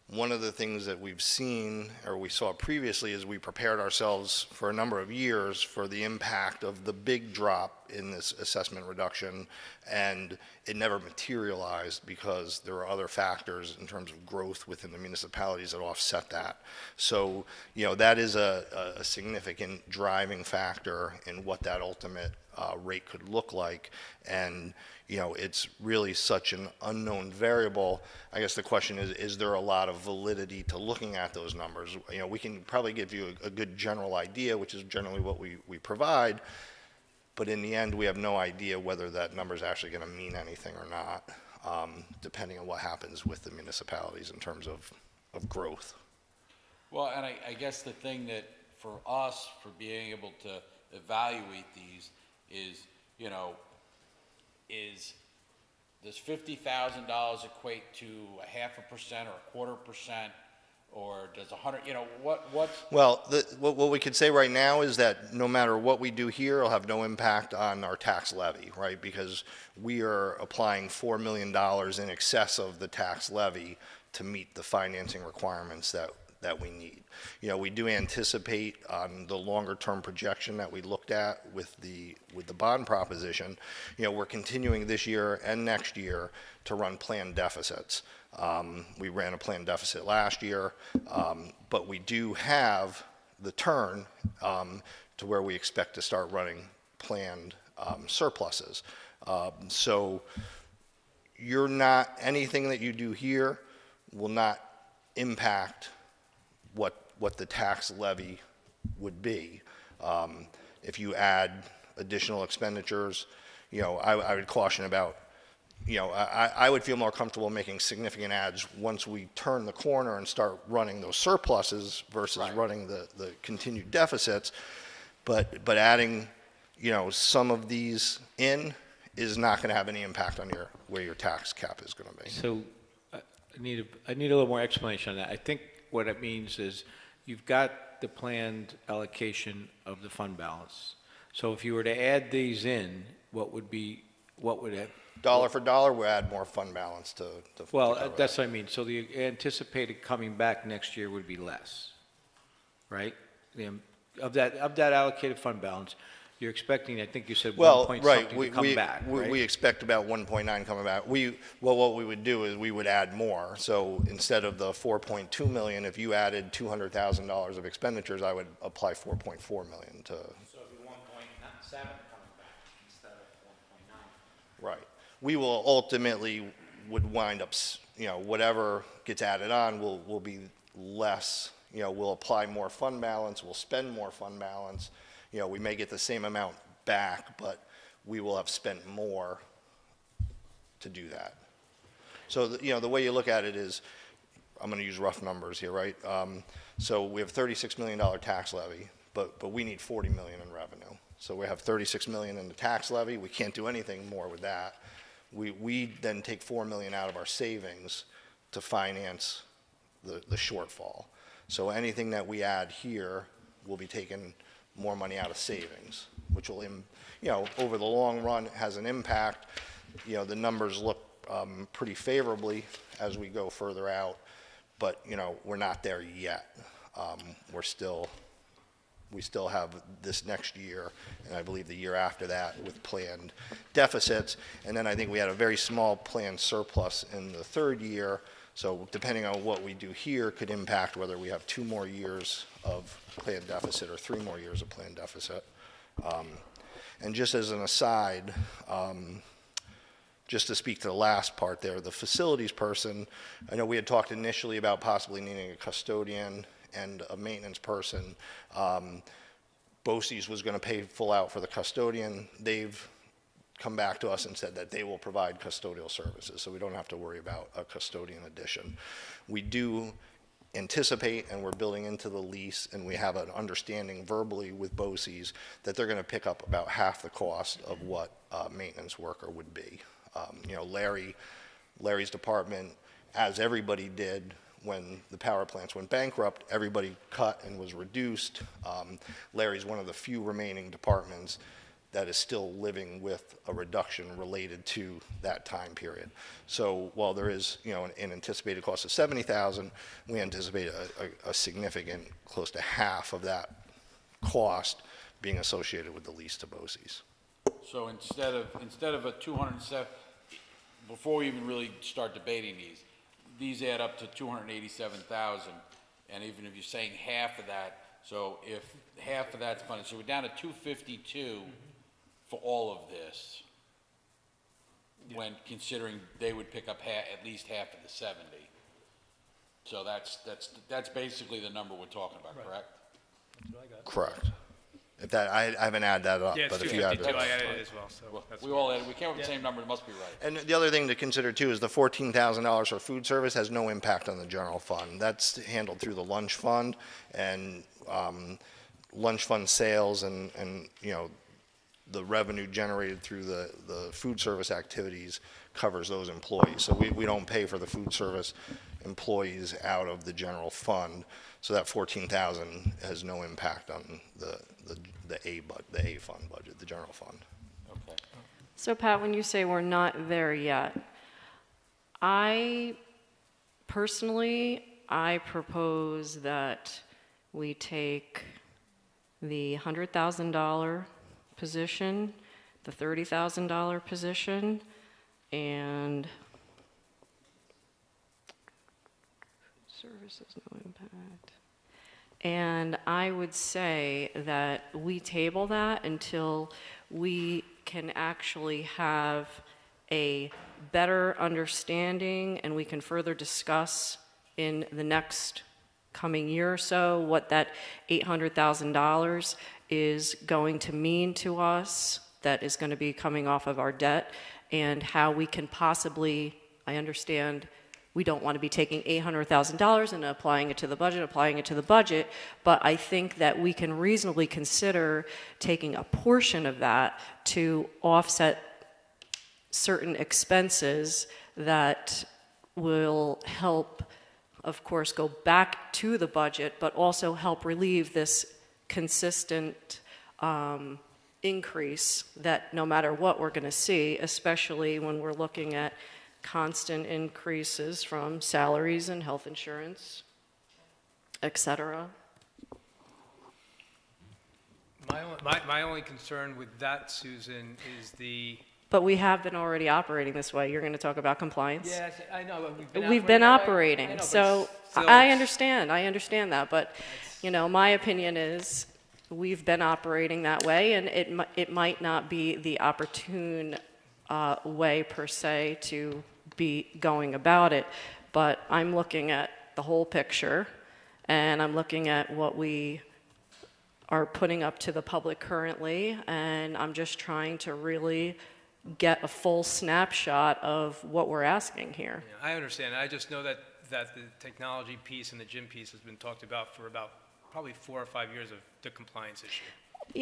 One of the things that we've seen, or we saw previously, is we prepared ourselves for a number of years for the impact of the big drop in this assessment reduction, and it never materialized because there are other factors in terms of growth within the municipalities that offset that. So, you know, that is a significant driving factor in what that ultimate rate could look like, and you know, it's really such an unknown variable. I guess the question is there a lot of validity to looking at those numbers? You know, we can probably give you a good general idea, which is generally what we provide, but in the end, we have no idea whether that number is actually going to mean anything or not, depending on what happens with the municipalities in terms of growth. Well, and I guess the thing that for us, for being able to evaluate these is, you know, does $50,000 equate to 0.5% or 1/4%, or does 100, you know, what's? Well, what we could say right now is that no matter what we do here, it'll have no impact on our tax levy, right? Because we are applying $4 million in excess of the tax levy to meet the financing requirements that we need. You know, we do anticipate on the longer term projection that we looked at with the bond proposition, you know, we're continuing this year and next year to run planned deficits. We ran a planned deficit last year, but we do have the turn to where we expect to start running planned surpluses. So anything that you do here will not impact what the tax levy would be. If you add additional expenditures, you know, I would caution about, you know, I would feel more comfortable making significant adds once we turn the corner and start running those surpluses versus running the continued deficits. But adding, you know, some of these in is not going to have any impact on where your tax cap is going to be. So I need a little more explanation on that. I think what it means is you've got the planned allocation of the fund balance. So if you were to add these in, what would it? Dollar for dollar, we'll add more fund balance to Well, that's what I mean. So the anticipated coming back next year would be less, right? Of that allocated fund balance, You're expecting, I think you said 1 Well, point right, something to come back, right? we expect about 1.9 coming back. Well, what we would do is we would add more. So instead of the 4.2 million, if you added $200,000 of expenditures, I would apply 4.4 million to. So it'd be 1.7 coming back instead of 1.9. Right. We will ultimately would wind up, whatever gets added on will be less, we'll apply more fund balance, we'll spend more fund balance. We may get the same amount back, but we will have spent more to do that. So, the way you look at it is, I'm going to use rough numbers here, right? So we have $36 million tax levy, but we need $40 million in revenue. So we have $36 million in the tax levy. We can't do anything more with that. We then take $4 million out of our savings to finance the shortfall. So anything that we add here will be taking more money out of savings, which will, over the long run has an impact. The numbers look pretty favorably as we go further out, but, we're not there yet. We still have this next year, and I believe the year after that with planned deficits. And then I think we had a very small planned surplus in the third year. So depending on what we do here could impact whether we have 2 more years of planned deficit or 3 more years of planned deficit. And just as an aside, just to speak to the last part there, the facilities person, I know we had talked initially about possibly needing a custodian and a maintenance person. BOCES was going to pay full out for the custodian. They've come back to us and said that they will provide custodial services, so we don't have to worry about a custodian addition. We do anticipate, and we're building into the lease, and we have an understanding verbally with BOCES that they're going to pick up about half the cost of what a maintenance worker would be. Larry's department, as everybody did when the power plants went bankrupt, everybody cut and was reduced. Larry's one of the few remaining departments that is still living with a reduction related to that time period. So while there is, an anticipated cost of $70,000, we anticipate a significant, close to half of that cost being associated with the lease to BOCES. So instead of a 207, before we even really start debating these add up to 287,000, and even if you're saying half of that, so if half of that's funded, so we're down to 252 for all of this, when considering they would pick up at least half of the 70. So that's basically the number we're talking about, correct? That's what I got. Correct. If that, I haven't added that up, Yeah, it's but if you add 252, it, I added it as well, so that's We all added, we came up with the same number, it must be right. and the other thing to consider too is the $14,000 for food service has no impact on the general fund. That's handled through the lunch fund, and lunch fund sales and the revenue generated through the food service activities covers those employees. So we don't pay for the food service employees out of the general fund. So that 14,000 has no impact on the A fund budget, the general fund. Okay. So Pat, when you say we're not there yet, I propose that we take the $100,000 position, the $30,000 position, and services no impact. And I would say that we table that until we can actually have a better understanding and we can further discuss in the next coming year or so what that $800,000 is going to mean to us, that is going to be coming off of our debt, and how we can possibly, I understand we don't want to be taking $800,000 and applying it to the budget, but I think that we can reasonably consider taking a portion of that to offset certain expenses that will help, of course, go back to the budget, but also help relieve this consistent increase that no matter what we're going to see, especially when we're looking at constant increases from salaries and health insurance, et cetera. My only concern with that, Susan, is the... But we have been already operating this way. You're going to talk about compliance? Yes, I know, but We've been that way. I operating, know, but so still- I understand that, but, my opinion is, we've been operating that way, and it might not be the opportune way per se to be going about it, but I'm looking at the whole picture, and I'm looking at what we are putting up to the public currently, and I'm just trying to really get a full snapshot of what we're asking here. Yeah, I understand. I just know that the technology piece and the gym piece has been talked about for about probably 4 or 5 years of the compliance issue.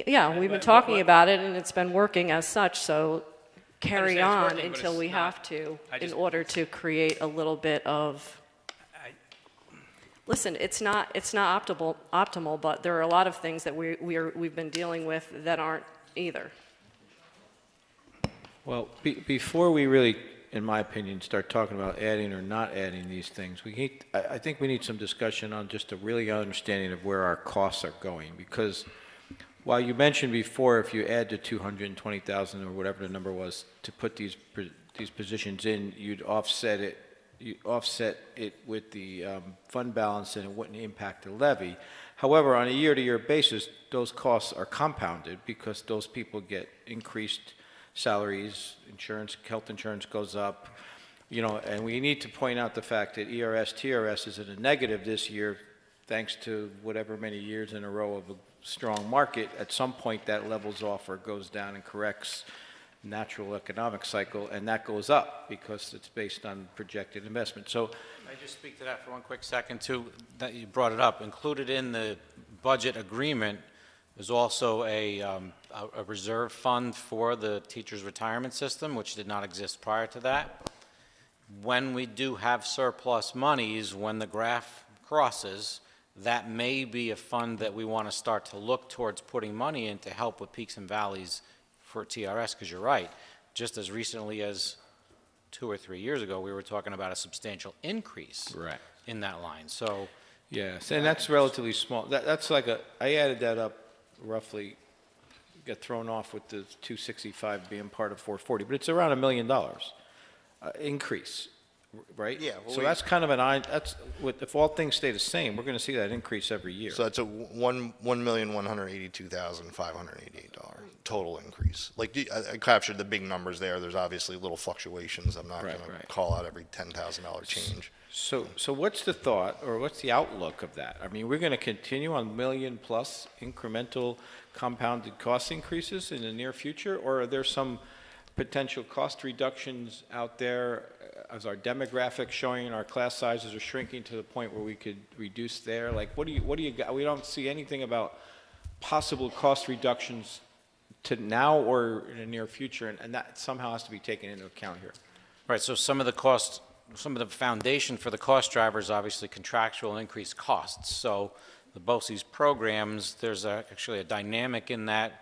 Yeah, we've been talking about it, and it's been working as such, so carry understand it's on working, but until it's we not- have to, I in just- order to create a little bit of... Listen, it's not optimal, but there are a lot of things that we've been dealing with that aren't either. Well, before we really, in my opinion, start talking about adding or not adding these things, I think we need some discussion on just a really understanding of where our costs are going. Because while you mentioned before, if you add the 220,000 or whatever the number was to put these positions in, you'd offset it with the fund balance, and it wouldn't impact the levy. However, on a year-to-year basis, those costs are compounded because those people get increased salaries, insurance, health insurance goes up, and we need to point out the fact that TRS is in a negative this year, thanks to whatever many years in a row of a strong market. At some point, that levels off or goes down and corrects natural economic cycle, and that goes up because it's based on projected investment. So, Can I just speak to that for one quick second, too? That you brought it up. Included in the budget agreement is also a reserve fund for the teachers' retirement system, which did not exist prior to that. When we do have surplus monies, when the graph crosses, that may be a fund that we want to start to look towards putting money in to help with peaks and valleys for TRS, because you're right. Just as recently as 2 or 3 years ago, we were talking about a substantial increase in that line. So, yes, and that's relatively small. That's like I added that up roughly, got thrown off with the 265 being part of 440, but it's around $1 million increase, right? Yeah, well, so that's kind of if all things stay the same, we're going to see that increase every year. So that's a $1,182,588 total increase. Like I captured the big numbers there. There's obviously little fluctuations. I'm not going to call out every $10,000 change. So what's the thought, or what's the outlook of that? I mean, we're going to continue on million-plus incremental compounded cost increases in the near future, or are there some potential cost reductions out there as our demographics showing our class sizes are shrinking to the point where we could reduce there? Like, what do you got? We don't see anything about possible cost reductions to now or in the near future, and that somehow has to be taken into account here. right, so some of the foundation for the cost drivers, obviously contractual and increased costs. So the BOCES programs, there's actually a dynamic in that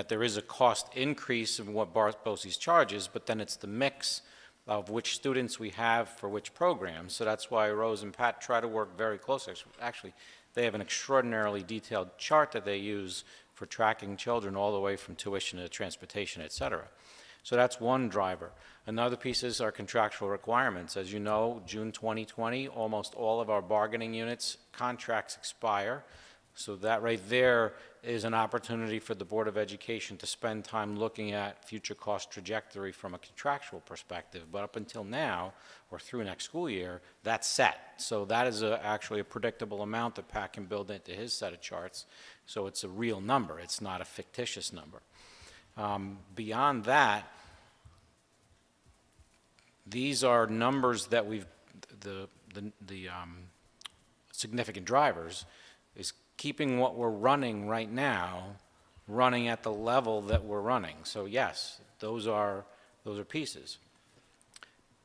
there is a cost increase in what BOCES charges, but then it's the mix of which students we have for which programs. So that's why Rose and Pat try to work very closely. Actually, they have an extraordinarily detailed chart that they use for tracking children all the way from tuition to transportation, et cetera. So that's one driver. Another piece is our contractual requirements. As you know, June 2020, almost all of our bargaining units contracts expire. So that right there is an opportunity for the Board of Education to spend time looking at future cost trajectory from a contractual perspective. But up until now, or through next school year, that's set. So that is actually a predictable amount that Pat can build into his set of charts. So it's a real number. It's not a fictitious number. Beyond that, these are numbers that the significant drivers is keeping what we're running right now running at the level that we're running. So yes, those are pieces.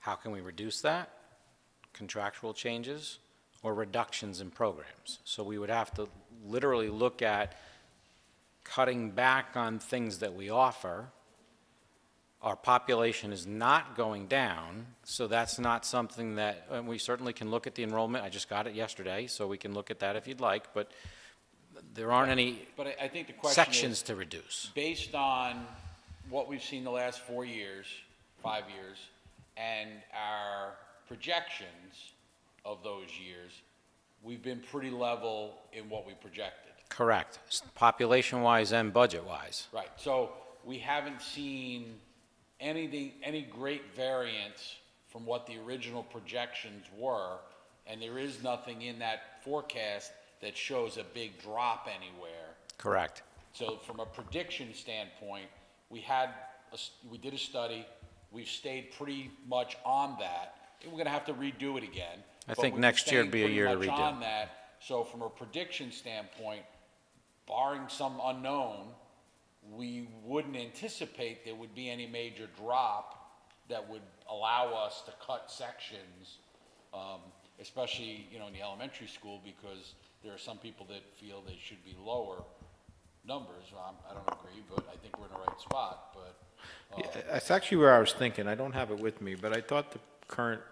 How can we reduce that? Contractual changes or reductions in programs. So we would have to literally look at cutting back on things that we offer. Our population is not going down, so that's not something that, and we certainly can look at the enrollment. I just got it yesterday, so we can look at that if you'd like, but there aren't any But I think the question sections is, to reduce. based on what we've seen the last 4 years, 5 years, and our projections of those years, we've been pretty level in what we projected. Correct, population-wise and budget-wise. Right, so we haven't seen any great variance from what the original projections were, and there is nothing in that forecast that shows a big drop anywhere. Correct. So from a prediction standpoint, we did a study, we've stayed pretty much on that. We're gonna have to redo it again. I but think we've next year would stayed be a pretty year to much redo. on that. So from a prediction standpoint, barring some unknown, we wouldn't anticipate there would be any major drop that would allow us to cut sections, especially, in the elementary school, because there are some people that feel they should be lower numbers. I don't agree, but I think we're in the right spot, but. That's actually where I was thinking. I don't have it with me, but I thought the current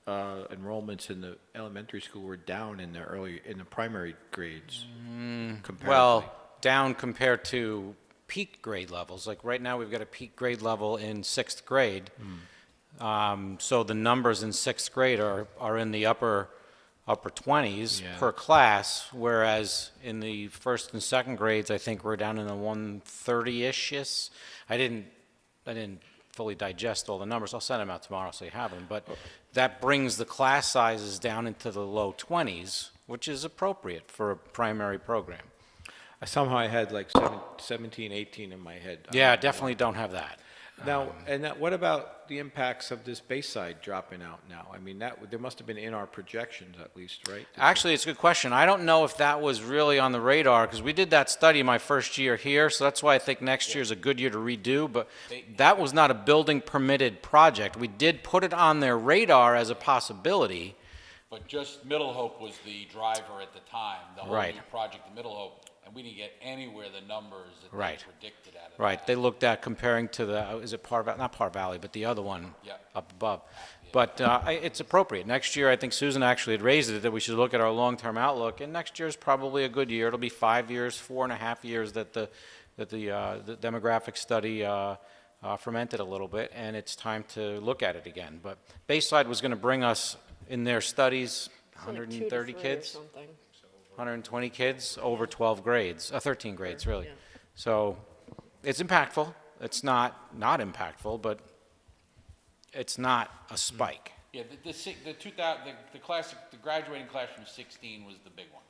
enrollments in the elementary school were down in the primary grades comparatively. Well, down compared to peak grade levels. Like right now, we've got a peak grade level in 6th grade. So the numbers in 6th grade are in the upper 20s per class, whereas in the 1st and 2nd grades, I think we're down in the 130-ish. I didn't fully digest all the numbers. I'll send them out tomorrow so you have them. But that brings the class sizes down into the low 20s, which is appropriate for a primary program. Somehow I had like 17, 18 in my head. Yeah, definitely don't have that. Now, what about the impacts of this Bayside dropping out now? I mean, there must have been in our projections at least, right? Actually, it's a good question. I don't know if that was really on the radar, because we did that study my first year here, so that's why I think next year is a good year to redo, but that was not a building permitted project. We did put it on their radar as a possibility. But just Middle Hope was the driver at the time, the whole new project in Middle Hope, and we didn't get anywhere the numbers that they predicted out of that. Right, they looked at comparing to the, is it not Par Valley, but the other one up above. But it's appropriate. Next year, I think Susan actually had raised it, that we should look at our long-term outlook, and next year is probably a good year. It'll be 5 years, 4.5 years that the demographic study fermented a little bit, and it's time to look at it again. But Bayside was going to bring us, in their studies, 130 kids. 120 kids over 12 grades, 13 grades, really. Yeah. So it's impactful. It's not impactful, but it's not a spike. Yeah, the graduating class from 16 was the big one.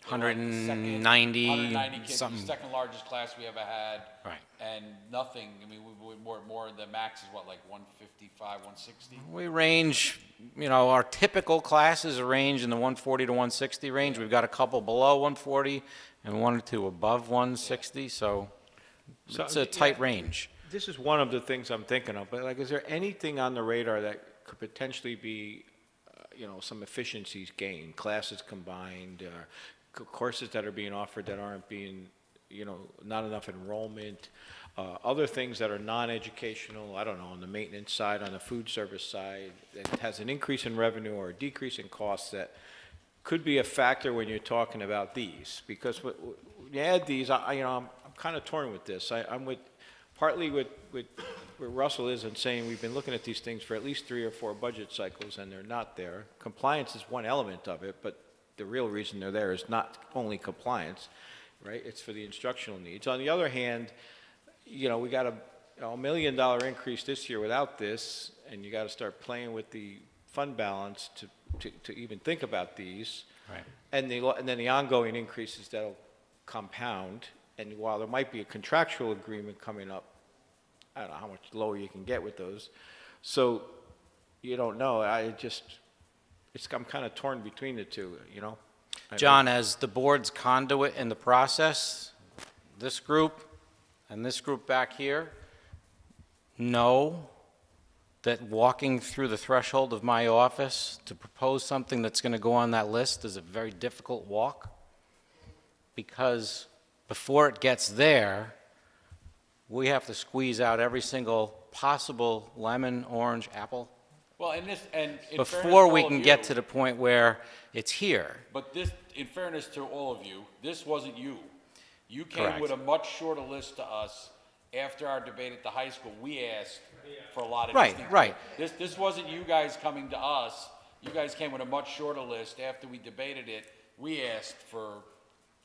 190 kids, something. the second largest class we ever had. Right. And nothing, I mean, more the max is what, like 155, 160? We range, our typical classes range in the 140 to 160 range. We've got a couple below 140 and one or two above 160, so it's a tight range. This is one of the things I'm thinking of, but is there anything on the radar that could potentially be, some efficiencies gained, classes combined, courses that are being offered that aren't being, not enough enrollment, other things that are non-educational, I don't know, on the maintenance side, on the food service side, that has an increase in revenue or a decrease in costs that could be a factor when you're talking about these. Because when you add these, I'm kind of torn with this. I'm partly with where Russell is in saying we've been looking at these things for at least 3 or 4 budget cycles and they're not there. Compliance is one element of it, but the real reason they're there is not only compliance, right? It's for the instructional needs. On the other hand, we got a $1 million increase this year without this, and you got to start playing with the fund balance to even think about these. Right. And then the ongoing increases that'll compound. And while there might be a contractual agreement coming up, I don't know how much lower you can get with those. So you don't know. I'm kind of torn between the two, John, as the board's conduit in the process, this group and this group back here know that walking through the threshold of my office to propose something that's going to go on that list is a very difficult walk, because before it gets there, we have to squeeze out every single possible lemon, orange, apple, Well, and in before we fairness to all can of get you, to the point where it's here. But this, in fairness to all of you, this wasn't you. You came Correct. with a much shorter list to us after our debate at the high school. We asked for a lot of Right, these things. right. This wasn't you guys coming to us. You guys came with a much shorter list. After we debated it, we asked for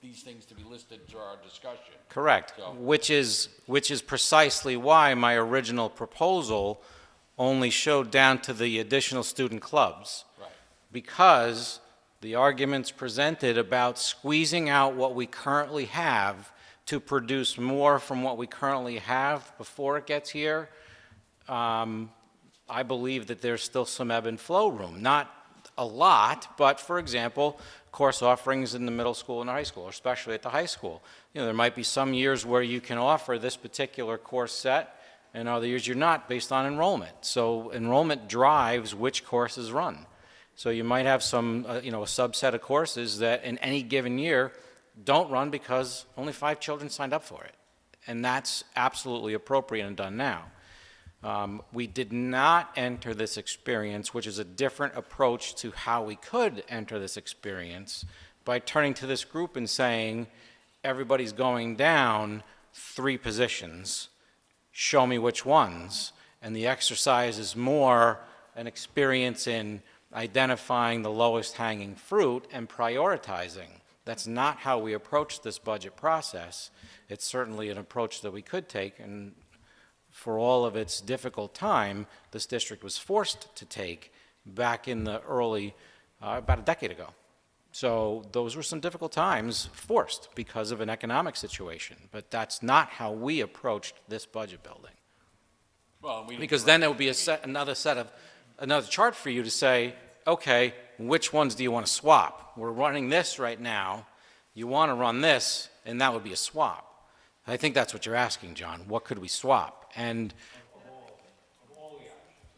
these things to be listed to our discussion. Correct, So- which is precisely why my original proposal only showed down to the additional student clubs. Right. Because the arguments presented about squeezing out what we currently have to produce more from what we currently have before it gets here, I believe that there's still some ebb and flow room. Not a lot, but for example, course offerings in the middle school and high school, especially at the high school. You know, there might be some years where you can offer this particular course set, and other years you're not, based on enrollment. So enrollment drives which courses run. So you might have some, a subset of courses that in any given year don't run because only 5 children signed up for it. And that's absolutely appropriate and done now. We did not enter this experience, which is a different approach to how we could enter this experience, by turning to this group and saying, everybody's going down 3 positions. Show me which ones. And the exercise is more an experience in identifying the lowest hanging fruit and prioritizing. That's not how we approach this budget process. It's certainly an approach that we could take, and for all of its difficult time, this district was forced to take back in the early, about a decade ago. So those were some difficult times, forced because of an economic situation. But that's not how we approached this budget building. Well, we Because then there would be another chart for you to say, okay, which ones do you want to swap? We're running this right now. You want to run this, and that would be a swap. I think that's what you're asking, John. What could we swap? And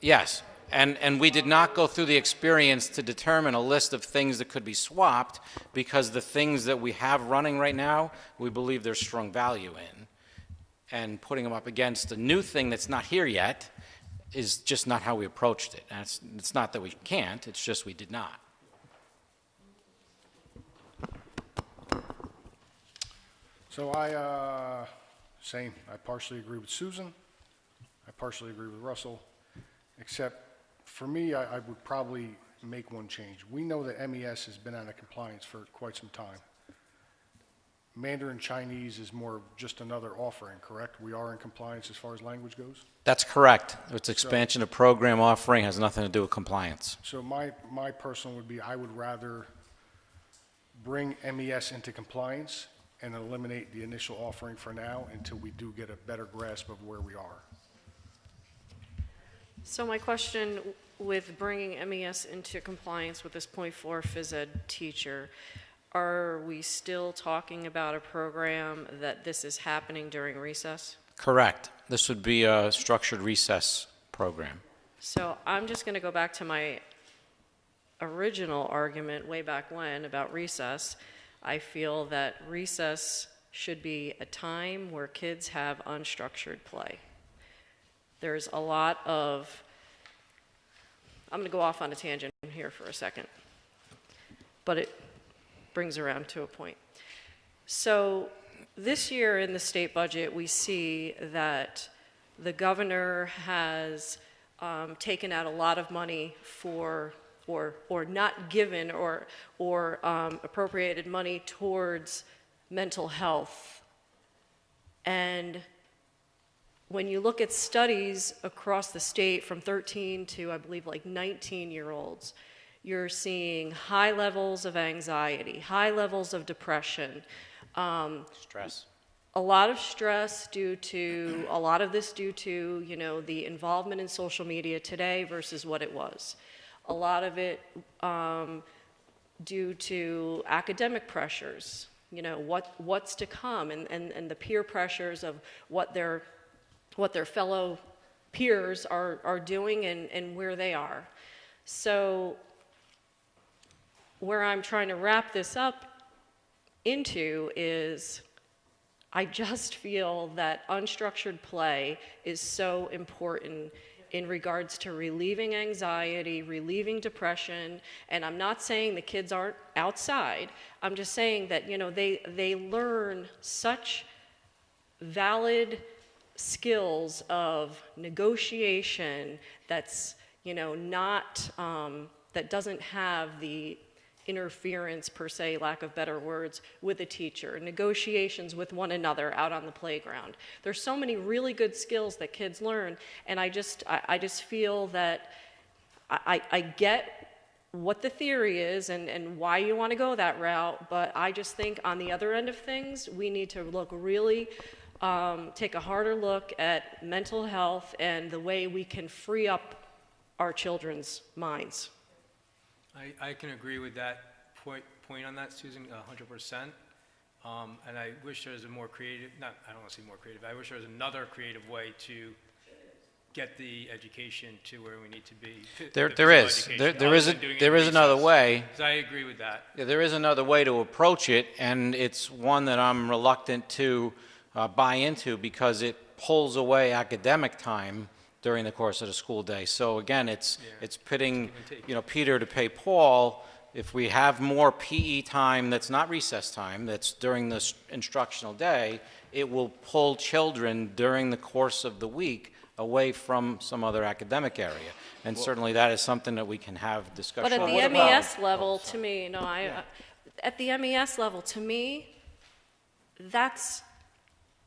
yes, and we did not go through the experience to determine a list of things that could be swapped, because the things that we have running right now, we believe there's strong value in. And putting them up against a new thing that's not here yet is just not how we approached it. And it's not that we can't, it's just we did not. So same. I partially agree with Susan. I partially agree with Russell, except for me, I would probably make one change. We know that MES has been out of compliance for quite some time. Mandarin Chinese is more just another offering, correct? We are in compliance as far as language goes? That's correct. Its expansion of program offering has nothing to do with compliance. So my personal would be, I would rather bring MES into compliance and eliminate the initial offering for now until we do get a better grasp of where we are. So my question with bringing MES into compliance with this .4 phys ed teacher, are we still talking about a program that this is happening during recess? Correct. This would be a structured recess program. So I'm just going to go back to my original argument way back when about recess. I feel that recess should be a time where kids have unstructured play. There's a lot of, I'm going to go off on a tangent here for a second, but it brings around to a point. So this year in the state budget, we see that the governor has taken out a lot of money for, or not given or appropriated money towards mental health. And when you look at studies across the state from 13 to, I believe, like 19-year-olds, you're seeing high levels of anxiety, high levels of depression. Stress. A lot of stress due to, a lot of this due to, the involvement in social media today versus what it was. A lot of it due to academic pressures, what's to come, and the peer pressures of what their fellow peers are doing and where they are. So where I'm trying to wrap this up into is, I just feel that unstructured play is so important in regards to relieving anxiety, relieving depression, and I'm not saying the kids aren't outside. I'm just saying that, they learn such valid skills of negotiation that's, not, that doesn't have the interference per se, lack of better words, with a teacher, negotiations with one another out on the playground. There's so many really good skills that kids learn, and I just feel that I get what the theory is and why you want to go that route, but I just think on the other end of things, we need to look really, take a harder look at mental health and the way we can free up our children's minds. I can agree with that point on that, Susan, 100%. And I wish there was a more creative, I don't want to say more creative, I wish there was another creative way to get the education to where we need to be. There is another way. So I agree with that. Yeah, there is another way to approach it, and it's one that I'm reluctant to buy into because it pulls away academic time during the course of the school day. So again, it's pitting, Peter to pay Paul. If we have more PE time that's not recess time, that's during the instructional day, it will pull children during the course of the week away from some other academic area. And certainly that is something that we can have discussion But at on. the MES level, to me, at the MES level, to me, that's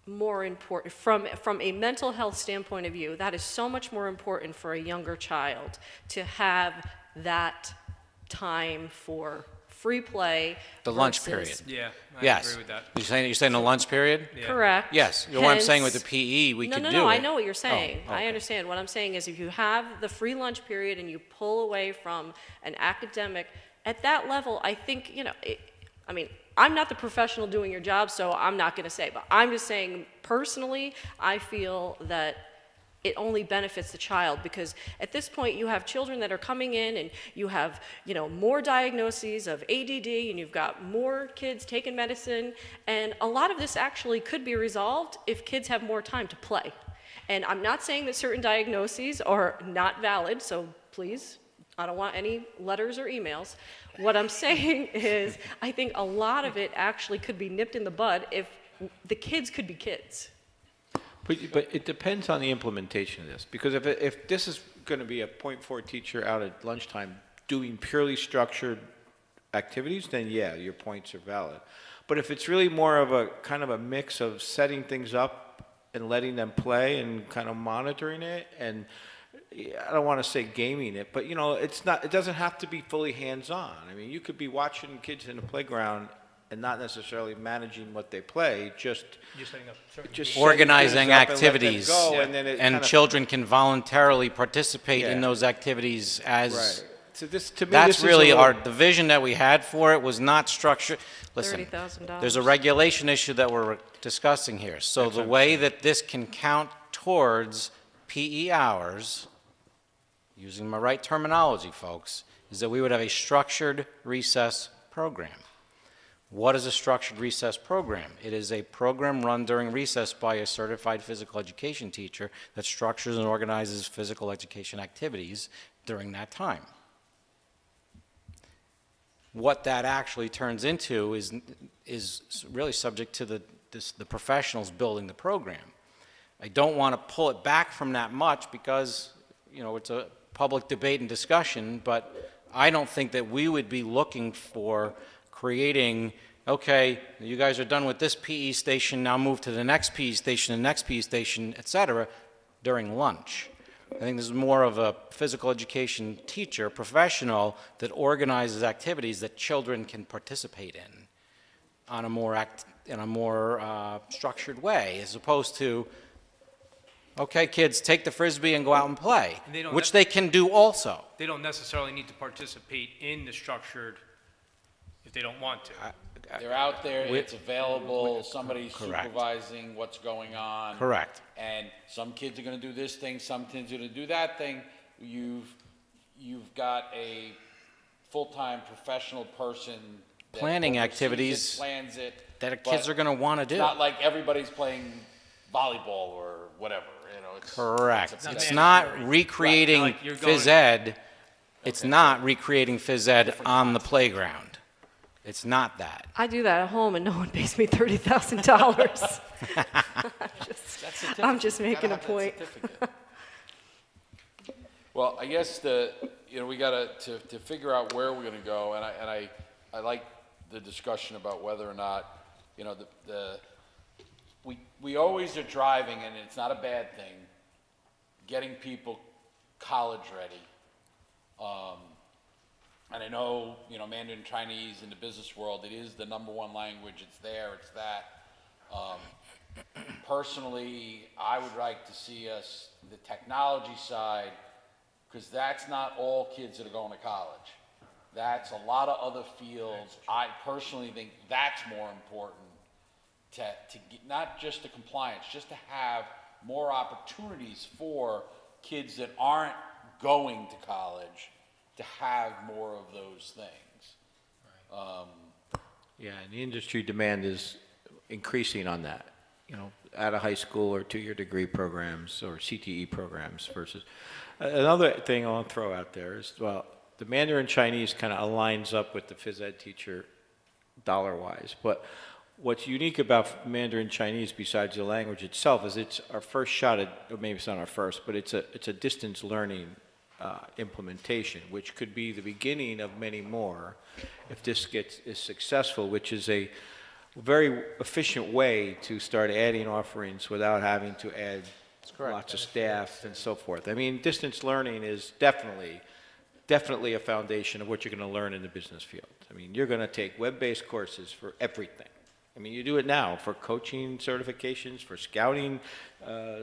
more important from a mental health standpoint of view. That is so much more important for a younger child to have that time for free play. The lunch period. Yeah, I Yes. agree with that. You're saying the lunch period? Yeah. Correct. Yes. What I'm saying with Hence- the PE, we could do it. No, I know what you're saying. Oh, I okay. understand. What I'm saying is if you have the free lunch period and you pull away from an academic, at that level, I think, I'm not the professional doing your job, so I'm not going to say, but I'm just saying personally, I feel that it only benefits the child because at this point you have children that are coming in and you have, more diagnoses of ADD and you've got more kids taking medicine, and a lot of this actually could be resolved if kids have more time to play. And I'm not saying that certain diagnoses are not valid, so please, I don't want any letters or emails. What I'm saying is I think a lot of it actually could be nipped in the bud if the kids could be kids. But it depends on the implementation of this, because if this is going to be a .4 teacher out at lunchtime doing purely structured activities, then yeah, your points are valid. But if it's really more of a kind of a mix of setting things up and letting them play and kind of monitoring it, and I don't want to say gaming it, but it doesn't have to be fully hands-on. I mean, you could be watching kids in the playground and not necessarily managing what they play, just setting up certain just games. Organizing setting things up activities, and let them go, and then it and kind of- children can voluntarily participate in Yeah. those activities as. Right. So to me, That's this is a really little- the vision that we had for it was not structured. Listen, $30,000. there's a regulation issue that we're discussing here. So the way that this can count towards PE hours, using my right terminology, folks, is that we would have a structured recess program. What is a structured recess program? It is a program run during recess by a certified physical education teacher that structures and organizes physical education activities during that time. What that actually turns into is really subject to the professionals building the program. I don't want to pull it back from that much because, it's a public debate and discussion, but I don't think that we would be looking for creating, okay, you guys are done with this PE station, now move to the next PE station, the next PE station, et cetera, during lunch. I think this is more of a physical education teacher, professional, that organizes activities that children can participate in on a more structured way, as opposed to, okay, kids, take the Frisbee and go out and play, which they can do also. They don't necessarily need to participate in the structured if they don't want to. They're out there, it's available, somebody's Correct. supervising what's going on. Correct. And some kids are gonna do this thing, some kids are gonna do that thing. You've got a full-time professional person that Planning oversees it, activities plans it. that but kids are going to want to do. It's not like everybody's playing volleyball or whatever, it's. Correct. it's a It's mandatory. not recreating Right, like you're going- phys ed. It's not recreating phys ed on the playground. It's not that. I do that at home and no one pays me $30,000. I'm just making a point. Well, I guess we gotta, to figure out where we're gonna go, and I like the discussion about whether or not, we always are driving, and it's not a bad thing, getting people college ready. And I know, Mandarin Chinese in the business world, it is the #1 language, it's there, it's that. Personally, I would like to see us, the technology side, because that's not all kids that are going to college. That's a lot of other fields. I personally think that's more important to get, not just the compliance, just to have more opportunities for kids that aren't going to college to have more of those things. Yeah, and the industry demand is increasing on that, out of high school or two-year degree programs or CTE programs versus. Another thing I want to throw out there is, well, the Mandarin Chinese kind of aligns up with the phys ed teacher dollar-wise, but what's unique about Mandarin Chinese besides the language itself is it's our first shot at, or maybe it's not our first, but it's a distance learning implementation, which could be the beginning of many more if this is successful, which is a very efficient way to start adding offerings without having to add lots of staff and so forth. I mean, distance learning is definitely a foundation of what you're going to learn in the business field. I mean, you're going to take web-based courses for everything. I mean, you do it now for coaching certifications, for scouting,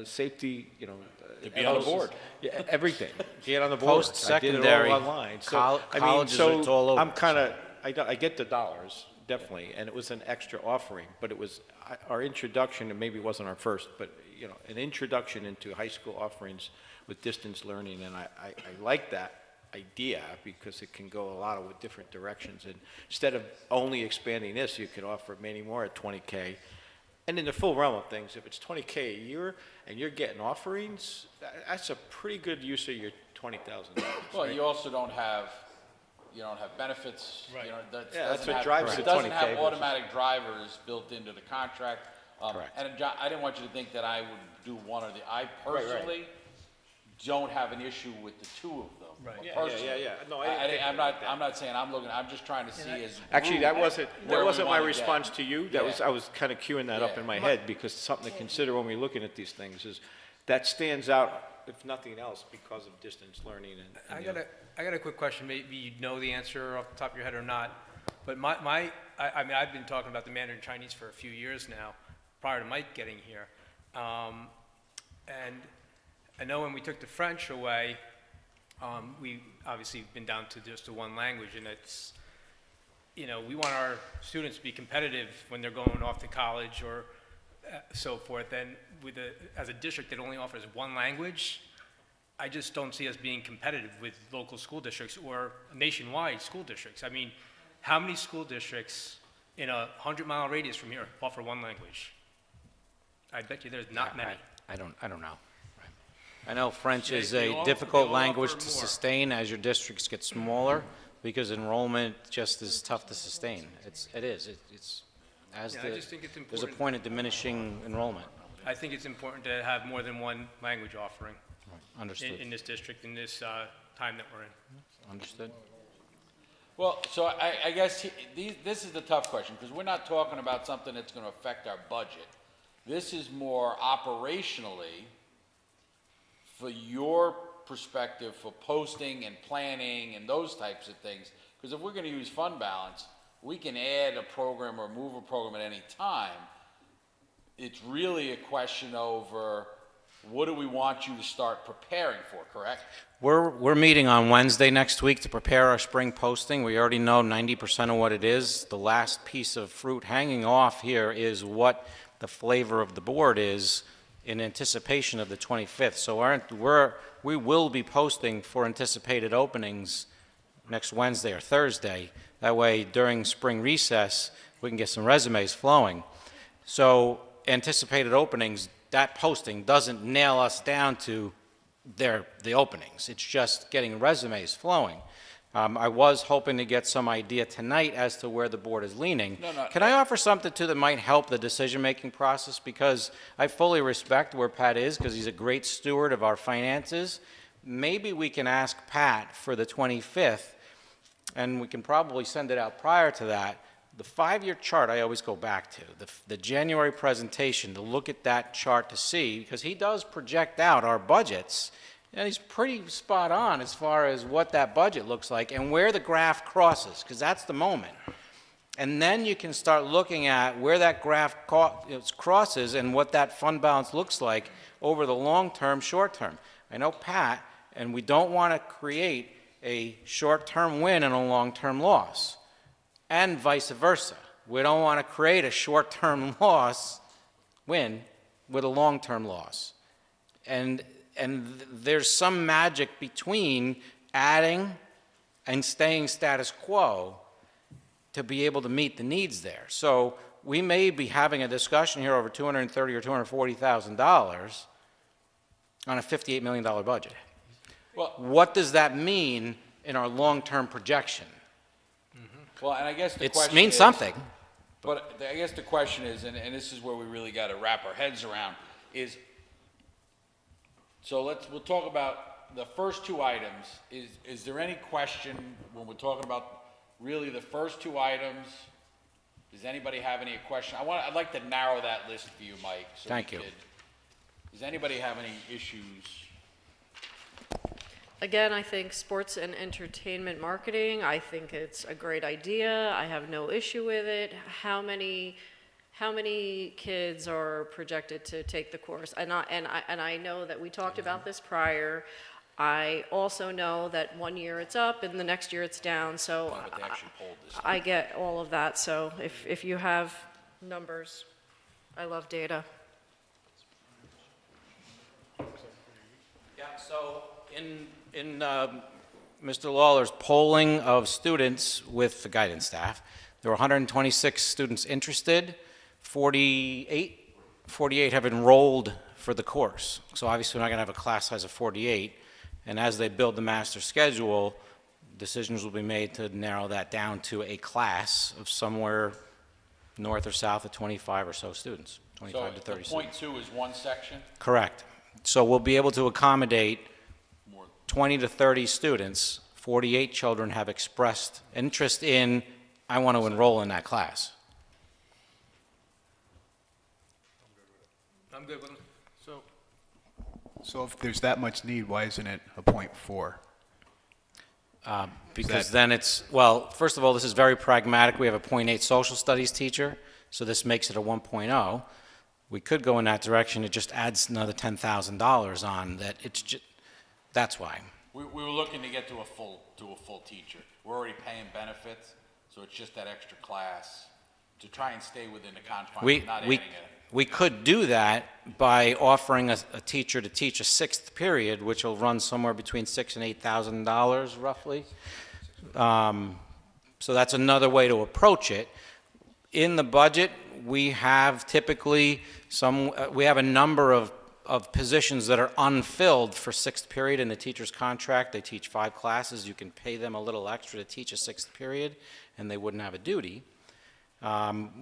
safety, To be on the board. Yeah, everything. Get on the board. Post-secondary, I did it all online. So, colleges, it's all over. I'm kind of, I get the dollars, definitely, and it was an extra offering, but it was our introduction, and maybe it wasn't our first, but, an introduction into high school offerings with distance learning, and I like that idea because it can go a lot of different directions. And instead of only expanding this, you could offer many more at $20K. And in the full realm of things, if it's $20K a year and you're getting offerings, that's a pretty good use of your $20,000. Well, right? you also don't have benefits. Right. That's what drives the It doesn't 20K have versus- automatic drivers built into the contract. Correct. And John, I didn't want you to think that I would do one or the, I personally don't have an issue with the two of them. Right. Yeah. Personally. No, I didn't think I'm about not, that. I'm not saying I'm looking, I'm just trying to see as. Actually, that wasn't where we my wanna get. response to you. That Yeah. was I was kind of queuing that up Yeah. in my head because something to consider when we're looking at these things is that stands out, if nothing else, because of distance learning. I got a quick question. Maybe you know the answer off the top of your head or not. But I mean, I've been talking about the Mandarin Chinese for a few years now, prior to Mike getting here. And I know when we took the French away, we obviously been down to just the one language, and it's, we want our students to be competitive when they're going off to college or so forth. And as a district that only offers one language, I just don't see us being competitive with local school districts or nationwide school districts. I mean, how many school districts in a 100-mile radius from here offer one language? I bet you there's not many. I don't know. I know French is They a all- difficult they all language offer to more. sustain as your districts get smaller because enrollment just is tough to sustain. It's as Yeah, I just think it's there's a important. point of diminishing enrollment. I think it's important to have more than one language offering Understood. in this district, in this time that we're in. Understood. Well, so I guess this is the tough question, because we're not talking about something that's going to affect our budget. This is more operationally, for your perspective, for posting and planning and those types of things. Because if we're going to use fund balance, we can add a program or move a program at any time. It's really a question over what do we want you to start preparing for, correct? We're meeting on Wednesday next week to prepare our spring posting. We already know 90% of what it is. The last piece of fruit hanging off here is what the flavor of the board is in anticipation of the 25th. So we will be posting for anticipated openings next Wednesday or Thursday. That way, during spring recess, we can get some resumes flowing. So anticipated openings that posting doesn't nail us down to the openings. It's just getting resumes flowing. I was hoping to get some idea tonight as to where the board is leaning. No, no. Can I offer something too that might help the decision-making process? Because I fully respect where Pat is, because he's a great steward of our finances. Maybe we can ask Pat for the 25th, and we can probably send it out prior to that. The 5-year chart I always go back to, the January presentation, to look at that chart to see, because he does project out our budgets, and he's pretty spot on as far as what that budget looks like and where the graph crosses, because that's the moment. And then you can start looking at where that graph crosses and what that fund balance looks like over the long term, short term. I know Pat, and we don't want to create a short-term win and a long-term loss, and vice versa. We don't want to create a short-term win with a long-term loss. And there's some magic between adding and staying status quo to be able to meet the needs there. So we may be having a discussion here over $230,000 or $240,000 on a $58 million budget. Well, what does that mean in our long-term projection? well, and I guess the It question means is, something. But I guess the question is, and this is where we really got to wrap our heads around, is, so we'll talk about the first two items. Is there any question when we're talking about really the first two items? Does anybody have any question? I'd like to narrow that list for you, Mike. So Thank you. Does anybody have any issues? Again, I think sports and entertainment marketing, I think it's a great idea. I have no issue with it. How many kids are projected to take the course? And I know that we talked about this prior. I also know that one year it's up and the next year it's down. So But they actually polled this. I get all of that. So if you have numbers, I love data. Yeah, so in Mr. Lawler's polling of students with the guidance staff, there were 126 students interested, 48 have enrolled for the course. So obviously we're not going to have a class size of 48, and as they build the master schedule, decisions will be made to narrow that down to a class of somewhere north or south of 25 or so students, 25 to 30 So the students. 0.2 is one section? Correct. So we'll be able to accommodate 20 to 30 students. 48 children have expressed interest in, I want to enroll in that class. I'm good with them. So if there's that much need, why isn't it a 0.4? Because then it's, well, first of all, this is very pragmatic. We have a 0.8 social studies teacher, so this makes it a 1.0. We could go in that direction. It just adds another $10,000 on that. It's just, that's why. We were looking to get to a full teacher. We're already paying benefits, so it's just that extra class to try and stay within the confines of not adding We could do that by offering a teacher to teach a 6th period, which will run somewhere between $6,000 and $8,000 roughly. So that's another way to approach it. In the budget, we have typically we have a number of positions that are unfilled for 6th period in the teacher's contract. They teach 5 classes. You can pay them a little extra to teach a 6th period, and they wouldn't have a duty.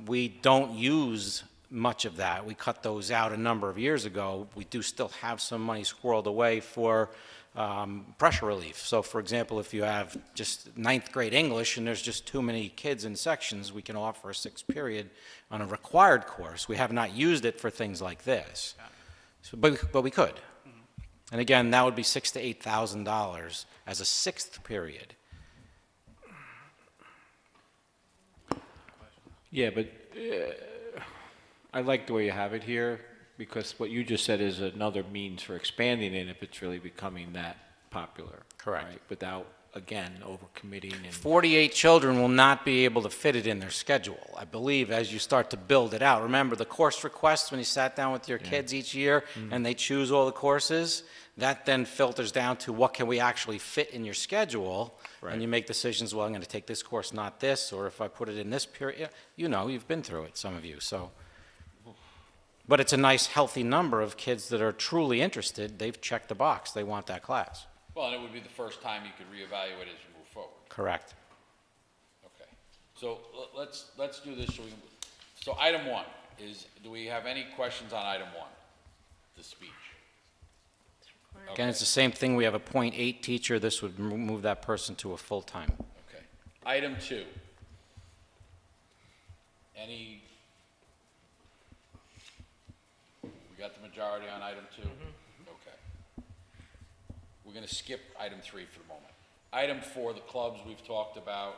We don't use much of that. We cut those out a number of years ago. We do still have some money squirreled away for pressure relief. So, for example, if you have just 9th grade English and there's just too many kids in sections, we can offer a 6th period on a required course. We have not used it for things like this. So, but we could. And again, that would be $6,000 to $8,000 as a 6th period. Yeah, but I like the way you have it here, because what you just said is another means for expanding it if it's really becoming that popular. Correct. Right? Without, again, overcommitting and... 48 children will not be able to fit it in their schedule, I believe, as you start to build it out. Remember, the course requests, when you sat down with your kids each year and they choose all the courses, that then filters down to what can we actually fit in your schedule, and you make decisions, well, I'm going to take this course, not this, or if I put it in this period. You know, you've been through it, some of you, so... But it's a nice, healthy number of kids that are truly interested. They've checked the box. They want that class. Well, and it would be the first time you could reevaluate as you move forward. Correct. Okay. So let's do this. So item 1 is, do we have any questions on item 1, the speech? Again, it's the same thing. We have a .8 teacher. This would move that person to a full-time. Okay. Item 2. Any, we got the majority on item 2? Okay. We're going to skip item 3 for the moment. Item 4, the clubs we've talked about.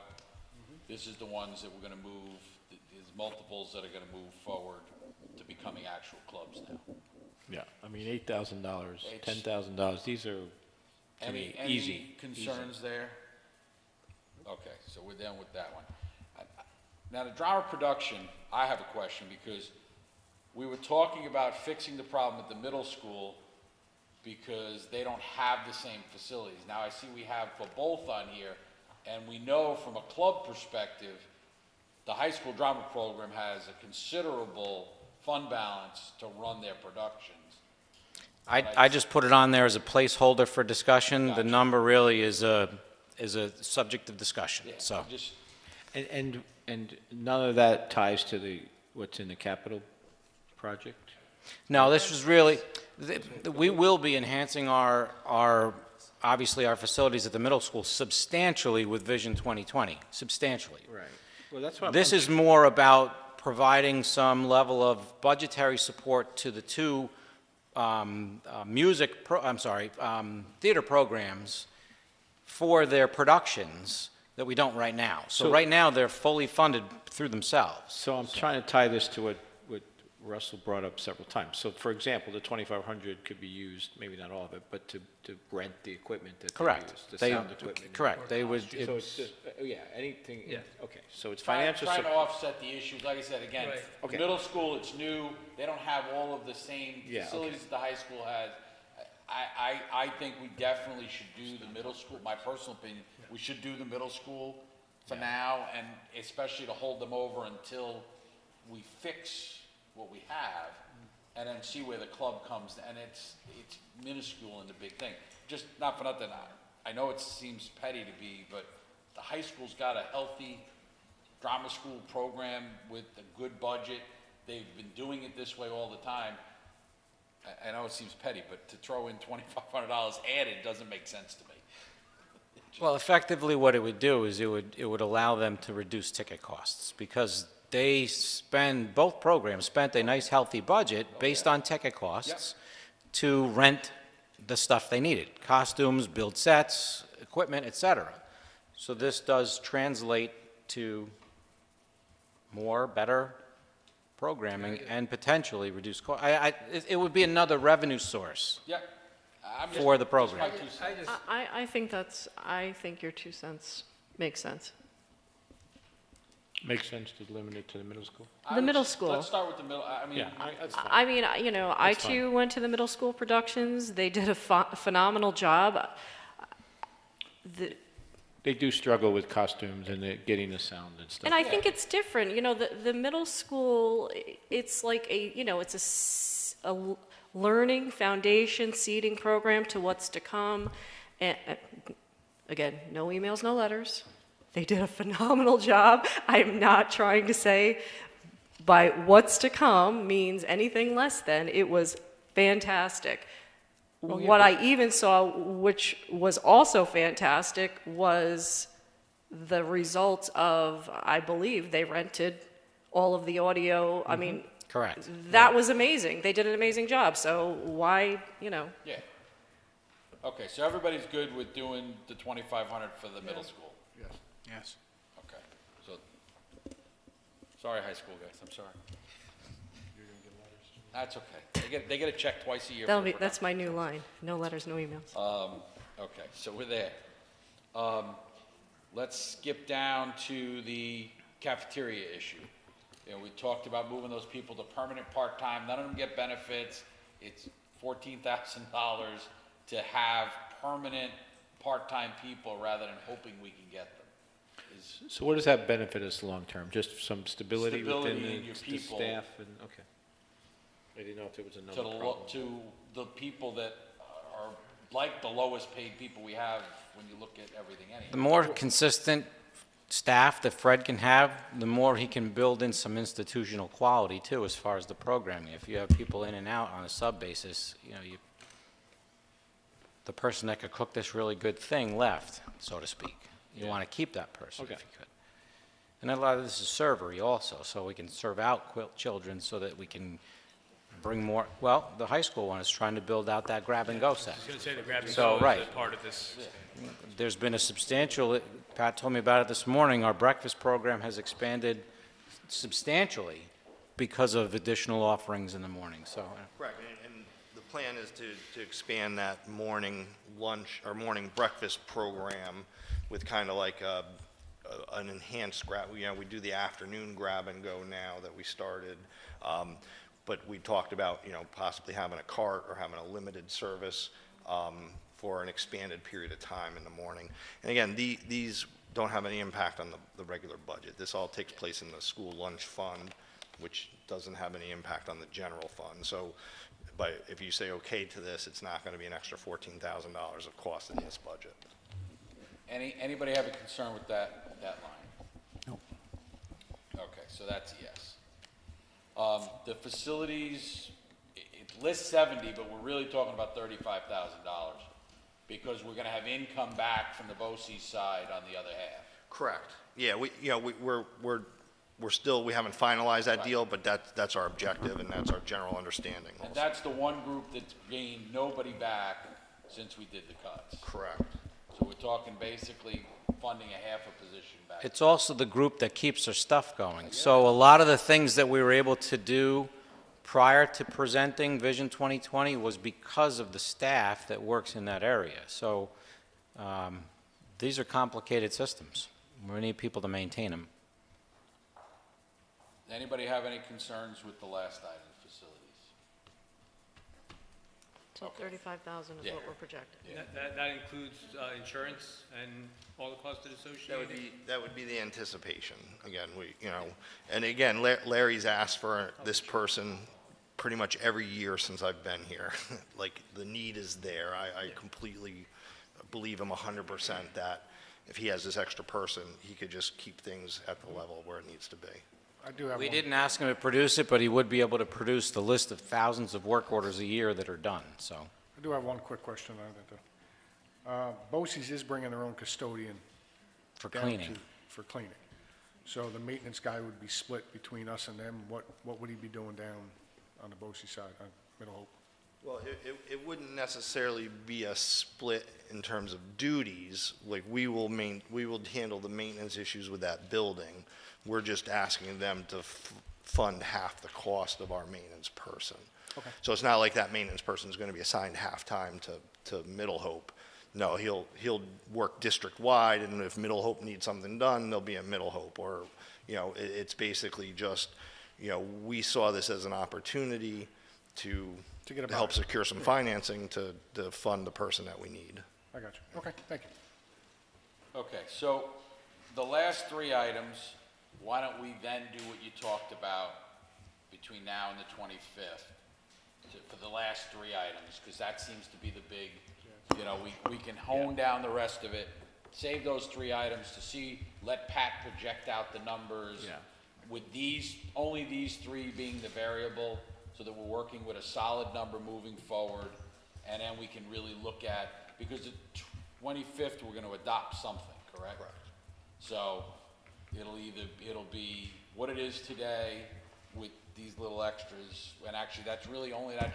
This is the ones that we're going to move, there's multiples that are going to move forward to becoming actual clubs now. Yeah, I mean, $8,000, $10,000, these are, to me, easy. Any concerns there? Okay, so we're done with that one. Now, the drama production, I have a question, because we were talking about fixing the problem at the middle school because they don't have the same facilities. Now, I see we have for both on here, and we know from a club perspective, the high school drama program has a considerable fund balance to run their productions. I just put it on there as a placeholder for discussion. The Gotcha. number really is a subject of discussion, Yeah, so. just, And none of that ties to what's in the capital project? No, this was really, we will be enhancing obviously our facilities at the middle school substantially with Vision 2020, substantially. Right. Well, that's what This is more about providing some level of budgetary support to the two theater programs for their productions that we don't right now. So right now, they're fully funded through themselves. So I'm trying to tie this to what Russell brought up several times. So for example, the 2,500 could be used, maybe not all of it, but to rent the equipment that Correct. they use, the sound equipment. Correct. They would, So it's just, yeah, anything, Yeah. okay, so it's trying financial to support. offset the issues, like I said, again, Right. Okay. middle school, it's new, they don't have all of the same Yeah, okay. facilities that the high school has. I think we definitely should do the middle school, my personal opinion, we should do the middle school for now, and especially to hold them over until we fix what we have, and then see where the club comes, and it's minuscule in the big thing. Just not for nothing, I know it seems petty to be, but the high school's got a healthy drama school program with a good budget. They've been doing it this way all the time. I know it seems petty, but to throw in $2,500 added doesn't make sense to me. well, effectively what it would do is it would allow them to reduce ticket costs because both programs spent a nice healthy budget based on ticket costs to rent the stuff they needed, costumes, build sets, equipment, etc. So this does translate to better programming and potentially reduce cost. It would be another revenue source Yeah. for the program. I think your 2 cents makes sense. Makes sense to limit it to the middle school? The middle school. Let's start with the middle, I mean, Yeah, that's fine. I mean, I too went to the middle school productions. They did a phenomenal job. They do struggle with costumes and getting the sound and stuff. And I think it's different. The middle school, it's like it's a learning foundation seeding program to what's to come. And again, no emails, no letters. They did a phenomenal job. I'm not trying to say by what's to come means anything less than. It was fantastic. What I even saw, which was also fantastic, was the results of, I believe, they rented all of the audio. I mean, Correct. that was amazing. They did an amazing job. So why, yeah. Okay, so everybody's good with doing the 2,500 for the middle school? Yes. Okay, so, sorry, high school guys, I'm sorry. That's okay. They get a check twice a year. for the that's my new line. No letters, no emails. Okay, so we're there. Let's skip down to the cafeteria issue. We talked about moving those people to permanent part-time. None of them get benefits. It's $14,000 to have permanent part-time people rather than hoping we can get them. So what does that benefit us long-term? Just some stability Stability within in your the people. staff? And okay. I didn't know if there was to another the, problem. to the people that are like the lowest paid people we have when you look at everything anyway. The more consistent staff that Fred can have, the more he can build in some institutional quality too, as far as the programming. If you have people in and out on a sub basis, the person that could cook this really good thing left, so to speak. You want to keep that person if you could. And a lot of this is servery also, so we can serve out children so that we can bring more. Well, the high school one is trying to build out that grab-and-go set. I was going to say the grab and So, go right. is a part of this. There's been a substantial, Pat told me about it this morning, our breakfast program has expanded substantially because of additional offerings in the morning, so. Correct, and the plan is to expand that morning lunch or morning breakfast program with kind of like an enhanced grab. We do the afternoon grab and go now that we started. But we talked about, possibly having a cart or having a limited service for an expanded period of time in the morning. And again, these don't have any impact on the regular budget. This all takes place in the school lunch fund, which doesn't have any impact on the general fund. So, but if you say okay to this, it's not going to be an extra $14,000 of cost in this budget. Anybody have a concern with that line? No. Okay, so that's a yes. The facilities, it lists 70, but we're really talking about $35,000 because we're going to have income back from the BOCES side on the other half. Correct. Yeah, we're still, we haven't finalized that deal, but that's our objective and that's our general understanding And also. that's the one group that's gained nobody back since we did the cuts. Correct. So we're talking basically funding a half a position back. It's also the group that keeps their stuff going. So a lot of the things that we were able to do prior to presenting Vision 2020 was because of the staff that works in that area. So these are complicated systems. We need people to maintain them. Anybody have any concerns with the last item, facilities? So 35,000 is Yeah. what we're projecting. Yeah. That includes insurance and all the costs associated? That would be the anticipation. Again, and again, Larry's asked for this person pretty much every year since I've been here. Like, the need is there. I completely believe him 100% that if he has this extra person, he could just keep things at the level where it needs to be. I do have We one. didn't ask him to produce it, but he would be able to produce the list of thousands of work orders a year that are done, so. I do have one quick question on that, though. BOCES is bringing their own custodian. For down cleaning. For cleaning. So the maintenance guy would be split between us and them. What would he be doing down on the BOCES side, on Middle Hope? Well, it wouldn't necessarily be a split in terms of duties. Like, we will handle the maintenance issues with that building. We're just asking them to fund half the cost of our maintenance person. Okay. So it's not like that maintenance person is going to be assigned half-time to Middle Hope. No, he'll work district-wide, and if Middle Hope needs something done, they'll be at Middle Hope. Or, it's basically just, we saw this as an opportunity to help secure some financing to fund the person that we need. I got you. Okay, thank you. Okay, so the last three items, why don't we then do what you talked about between now and the 25th for the last three items, because that seems to be the big, we can hone down the rest of it, save those three items to see, let Pat project out the numbers. Yeah. With only these three being the variable, so that we're working with a solid number moving forward, and then we can really look at, because the 25th, we're gonna adopt something, correct? Correct. So, it'll be what it is today with these little extras, and actually, that's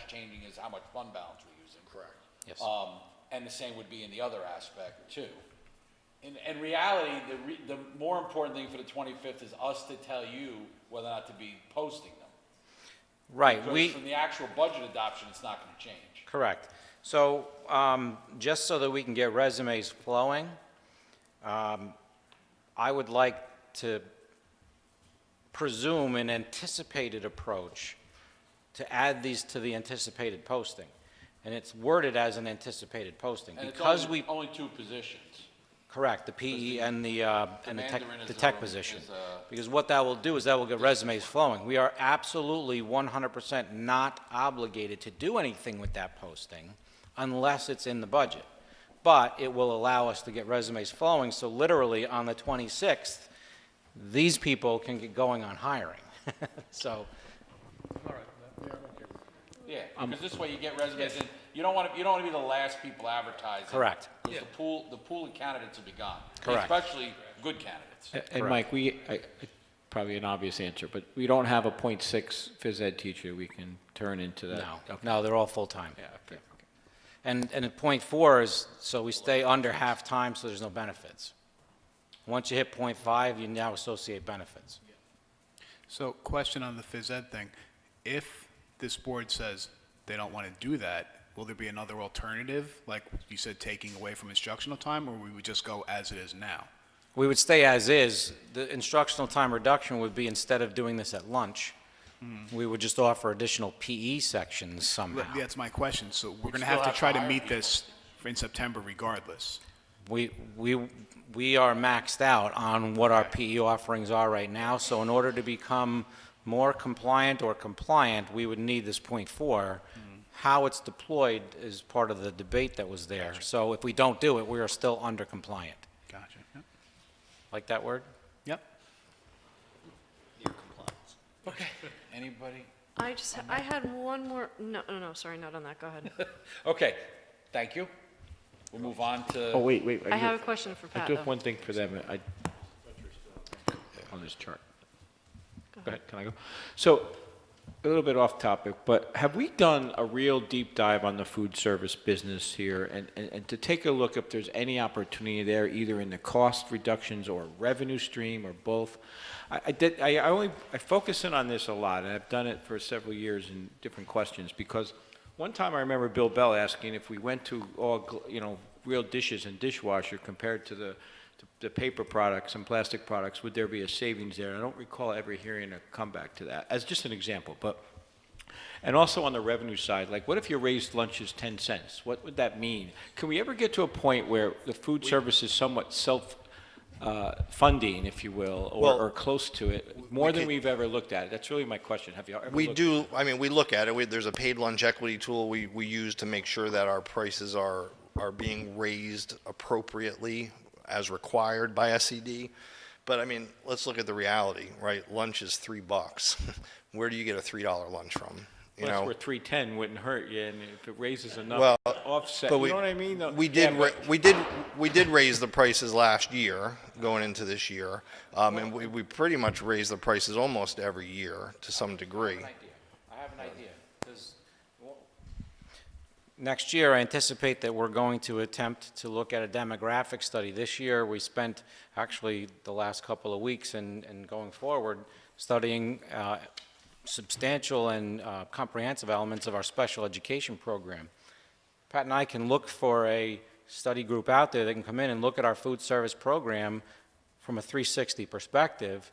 changing is how much fund balance we're using. Correct. Yes. And the same would be in the other aspect, too. In reality, the more important thing for the 25th is us to tell you whether or not to be posting them. Right, Because from the actual budget adoption, it's not going to change. correct. So, just so that we can get resumes flowing, I would like to presume an anticipated approach to add these to the anticipated posting. And it's worded as an anticipated posting. And it's Because only two positions. Correct, the PE and the Mandarin is tech a- position. is a- Because what that will do is that will get resumes flowing. We are absolutely 100% not obligated to do anything with that posting unless it's in the budget. But it will allow us to get resumes flowing, so literally on the 26th, these people can get going on hiring. So, Yeah, because this way you get resumes in. You don't want to be the last people advertising. Correct. Because the pool of candidates will be gone. Correct. Especially good candidates. And Mike, probably an obvious answer, but we don't have a .6 phys ed teacher we can turn into that. no, no, they're all full-time. Yeah, okay. And at .4 is, so we stay under half-time, so there's no benefits. Once you hit .5, you now associate benefits. So question on the phys ed thing. If this board says they don't want to do that, will there be another alternative, like you said, taking away from instructional time, or we would just go as it is now? We would stay as is. The instructional time reduction would be, instead of doing this at lunch, we would just offer additional PE sections somehow. That's my question. So we're going to still have to have try to to hire meet people. this in September regardless. We are maxed out on what our PE offerings are right now, so in order to become more compliant or compliant, we would need this .4. How it's deployed is part of the debate that was there. So if we don't do it, we are still under compliant. Gotcha. Yep. Like that word? Yep. Okay. Anybody? I had one more, no, sorry, not on that, go ahead. Okay, thank you. We'll move on to. Oh, wait. I have a question for I Pat, do have though. one thing for them, on this chart. Go ahead, can I go? So, a little bit off topic, but have we done a real deep dive on the food service business here and to take a look if there's any opportunity there, either in the cost reductions or revenue stream or both? I focus in on this a lot, and I've done it for several years in different questions, because one time I remember Bill Bell asking if we went to all, real dishes and dishwasher compared to the paper products and plastic products, would there be a savings there? I don't recall ever hearing a comeback to that, as just an example. And also on the revenue side, like what if you raised lunches 10 cents? What would that mean? Can we ever get to a point where the food service is somewhat self-funding, if you will, or close to it, more than we've ever looked at it? That's really my question. Have you ever We looked do, I mean, we look at it. There's a paid lunch equity tool we use to make sure that our prices are being raised appropriately as required by SED. But I mean, let's look at the reality, right? Lunch is $3. Where do you get a $3 lunch from? You Well, know, that's where 310 wouldn't hurt you, and if it raises enough Well, to offset, but you know what I mean? we did we did raise the prices last year going into this year, and we pretty much raised the prices almost every year to some degree. I have an idea. Next year, I anticipate that we're going to attempt to look at a demographic study. This year, we spent actually the last couple of weeks and going forward studying substantial and comprehensive elements of our special education program. Pat and I can look for a study group out there that can come in and look at our food service program from a 360 perspective,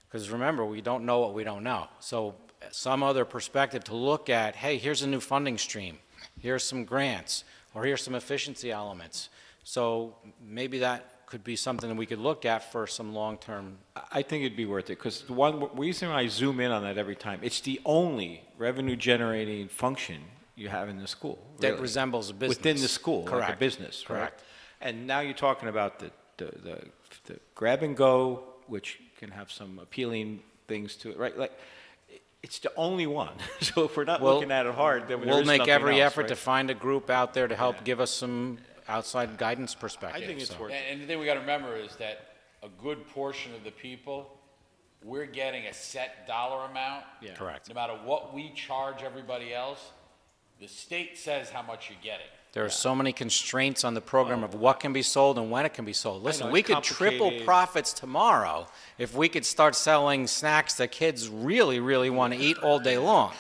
because remember, we don't know what we don't know. So some other perspective to look at, hey, here's a new funding stream, here's some grants, or here's some efficiency elements. So maybe that could be something that we could look at for some long-term. I think it'd be worth it, because the one reason I zoom in on that every time, it's the only revenue-generating function you have in the school. That really. resembles a business. Within the school, like a Correct. business. Right? Correct. And now you're talking about the grab and go, which can have some appealing things to it, right? Like, it's the only one. So if we're not looking at it hard, then we'll make every effort right? to find a group out there to help give us some outside guidance perspective. I think it's worth it. And the thing we got to remember is that a good portion of the people, we're getting a set dollar amount. Yeah. Correct. No matter what we charge everybody else, the state says how much you're getting. There are so many constraints on the program of what can be sold and when it can be sold. Listen, know, we it's could triple complicated. profits tomorrow if we could start selling snacks that kids really, really want to eat all day long.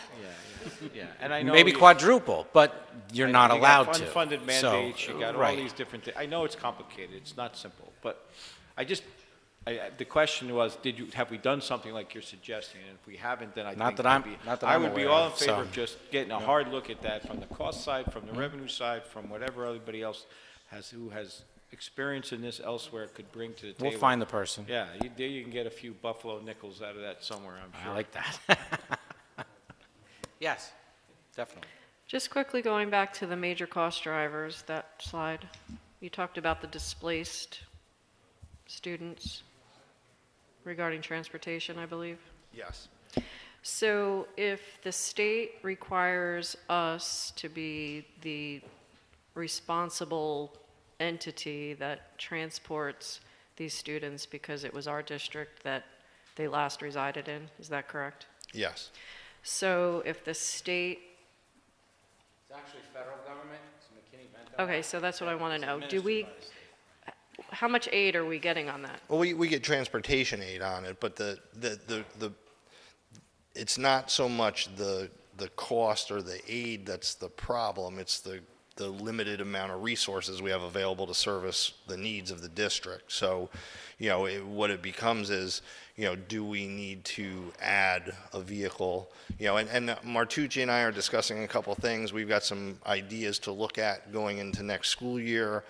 Yeah, and I know Maybe quadruple, but you're I know not you got allowed to. unfunded mandates, you got all right. these different things. I know it's complicated, it's not simple, but the question was, have we done something like you're suggesting? And if we haven't, then I Not think that I'm- maybe- not that I I'm would be aware all of, in favor so. of just getting a hard look at that from the cost side, from the revenue side, from whatever everybody else who has experience in this elsewhere could bring to the table. We'll find the person. Yeah, there you can get a few buffalo nickels out of that somewhere, I'm sure. I like that. Yes, definitely. Just quickly going back to the major cost drivers, that slide, you talked about the displaced students regarding transportation, I believe. Yes. So if the state requires us to be the responsible entity that transports these students because it was our district that they last resided in, is that correct? Yes. So if the state, It's actually federal government, it's McKinney-Vento. okay, so that's what I want to know. Do we, how much aid are we getting on that? Well, we get transportation aid on it, but it's not so much the cost or the aid that's the problem. It's the limited amount of resources we have available to service the needs of the district. So, what it becomes is, do we need to add a vehicle? And Martucci and I are discussing a couple things. We've got some ideas to look at going into next school year.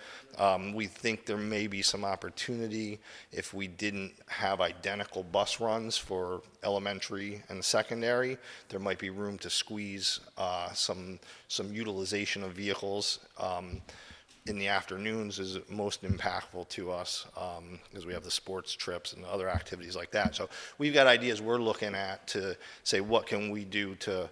We think there may be some opportunity if we didn't have identical bus runs for elementary and secondary. There might be room to squeeze some utilization of vehicles in the afternoons is most impactful to us because we have the sports trips and other activities like that. So we've got ideas we're looking at to say what can we do to